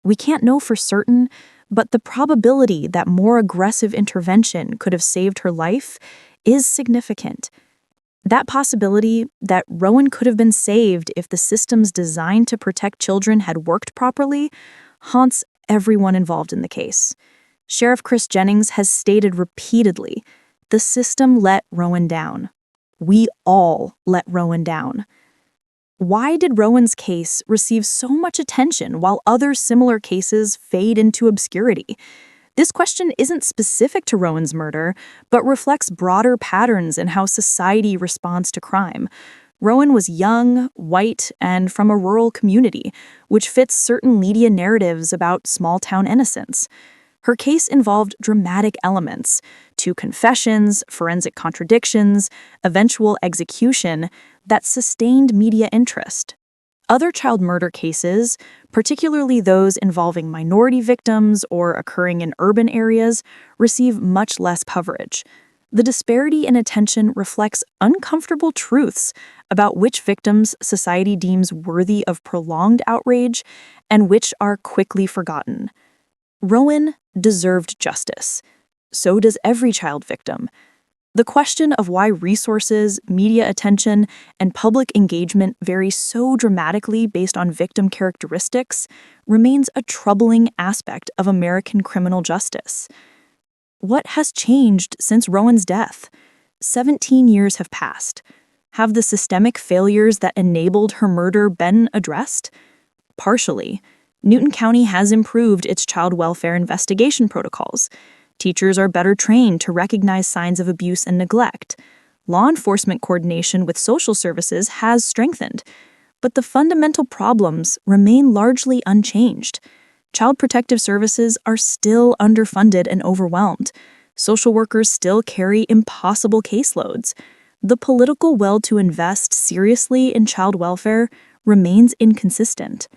We can't know for certain, but the probability that more aggressive intervention could have saved her life is significant. That possibility that Rowan could have been saved if the systems designed to protect children had worked properly haunts everyone involved in the case. Sheriff Chris Jennings has stated repeatedly, the system let Rowan down. We all let Rowan down. Why did Rowan's case receive so much attention while other similar cases fade into obscurity? This question isn't specific to Rowan's murder, but reflects broader patterns in how society responds to crime. Rowan was young, white, and from a rural community, which fits certain media narratives about small-town innocence. Her case involved dramatic elements: 2 confessions, forensic contradictions, eventual execution that sustained media interest. Other child murder cases, particularly those involving minority victims or occurring in urban areas, receive much less coverage. The disparity in attention reflects uncomfortable truths about which victims society deems worthy of prolonged outrage and which are quickly forgotten. Rowan deserved justice. So does every child victim. The question of why resources, media attention, and public engagement vary so dramatically based on victim characteristics remains a troubling aspect of American criminal justice. What has changed since Rowan's death? 17 years have passed. Have the systemic failures that enabled her murder been addressed? Partially. Newton County has improved its child welfare investigation protocols. Teachers are better trained to recognize signs of abuse and neglect. Law enforcement coordination with social services has strengthened, but the fundamental problems remain largely unchanged. Child Protective Services are still underfunded and overwhelmed. Social workers still carry impossible caseloads. The political will to invest seriously in child welfare remains inconsistent.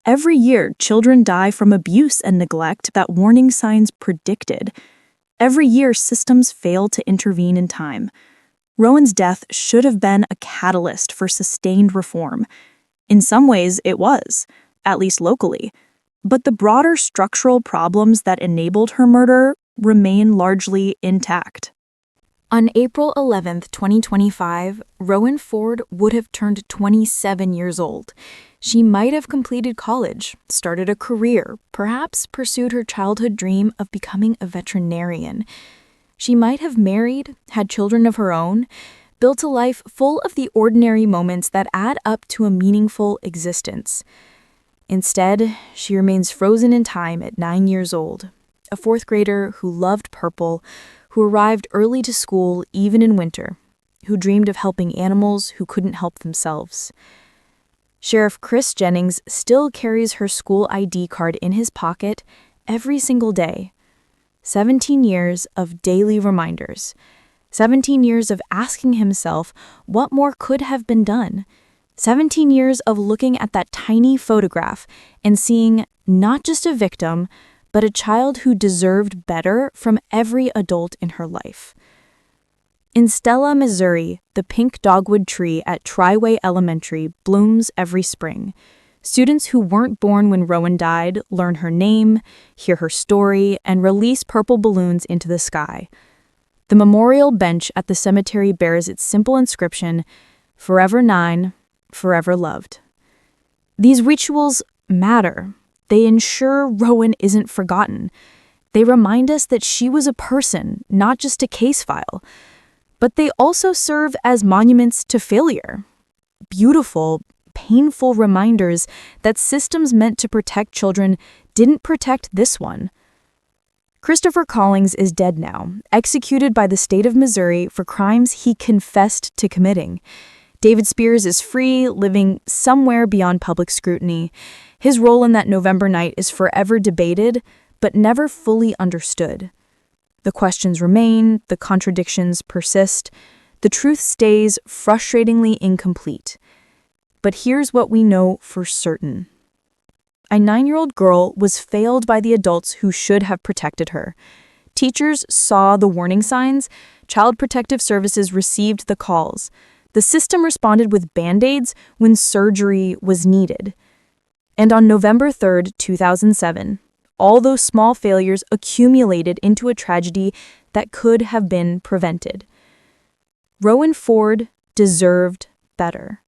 Every year, children die from abuse and neglect that warning signs predicted. Every year, systems fail to intervene in time. Rowan's death should have been a catalyst for sustained reform. In some ways, it was, at least locally. But the broader structural problems that enabled her murder remain largely intact. On April 11, 2025, Rowan Ford would have turned 27 years old. She might have completed college, started a career, perhaps pursued her childhood dream of becoming a veterinarian. She might have married, had children of her own, built a life full of the ordinary moments that add up to a meaningful existence. Instead, she remains frozen in time at 9 years old, a 4th grader who loved purple, who arrived early to school even in winter, who dreamed of helping animals who couldn't help themselves. Sheriff Chris Jennings still carries her school ID card in his pocket every single day. 17 years of daily reminders. 17 years of asking himself what more could have been done. 17 years of looking at that tiny photograph and seeing not just a victim, but a child who deserved better from every adult in her life. In Stella, Missouri, the pink dogwood tree at Triway Elementary blooms every spring. Students who weren't born when Rowan died learn her name, hear her story, and release purple balloons into the sky. The memorial bench at the cemetery bears its simple inscription, "Forever 9, forever loved." These rituals matter. They ensure Rowan isn't forgotten. They remind us that she was a person, not just a case file. But they also serve as monuments to failure. beautiful, painful reminders that systems meant to protect children didn't protect this one. Christopher Collings is dead now, executed by the state of Missouri for crimes he confessed to committing. David Spears is free, living somewhere beyond public scrutiny. His role in that November night is forever debated, but never fully understood. The questions remain, the contradictions persist, the truth stays frustratingly incomplete. But here's what we know for certain. A 9-year-old girl was failed by the adults who should have protected her. Teachers saw the warning signs, Child Protective Services received the calls. The system responded with Band-Aids when surgery was needed. And on November 3rd, 2007, all those small failures accumulated into a tragedy that could have been prevented. Rowan Ford deserved better.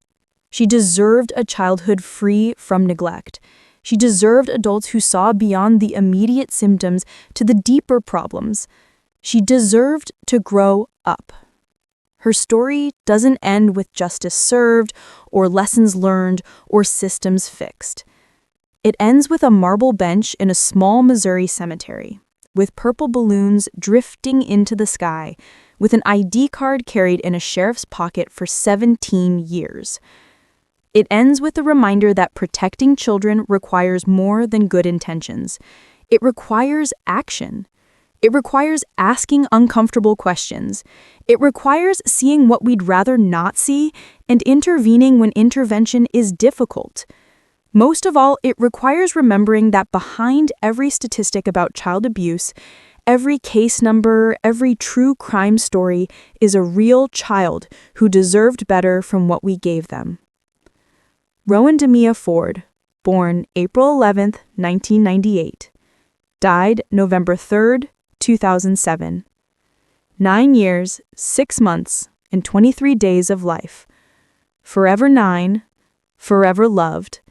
She deserved a childhood free from neglect. She deserved adults who saw beyond the immediate symptoms to the deeper problems. She deserved to grow up. Her story doesn't end with justice served, or lessons learned, or systems fixed. It ends with a marble bench in a small Missouri cemetery, with purple balloons drifting into the sky, with an ID card carried in a sheriff's pocket for 17 years. It ends with a reminder that protecting children requires more than good intentions. It requires action. It requires asking uncomfortable questions. It requires seeing what we'd rather not see and intervening when intervention is difficult. Most of all, it requires remembering that behind every statistic about child abuse, every case number, every true crime story is a real child who deserved better from what we gave them. Rowan Demia Ford, born April 11, 1998, died November 3, 2007. 9 years, 6 months, and 23 days of life. Forever 9, forever loved,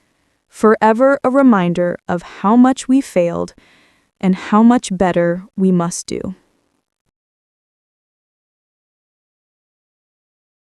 forever a reminder of how much we failed and how much better we must do.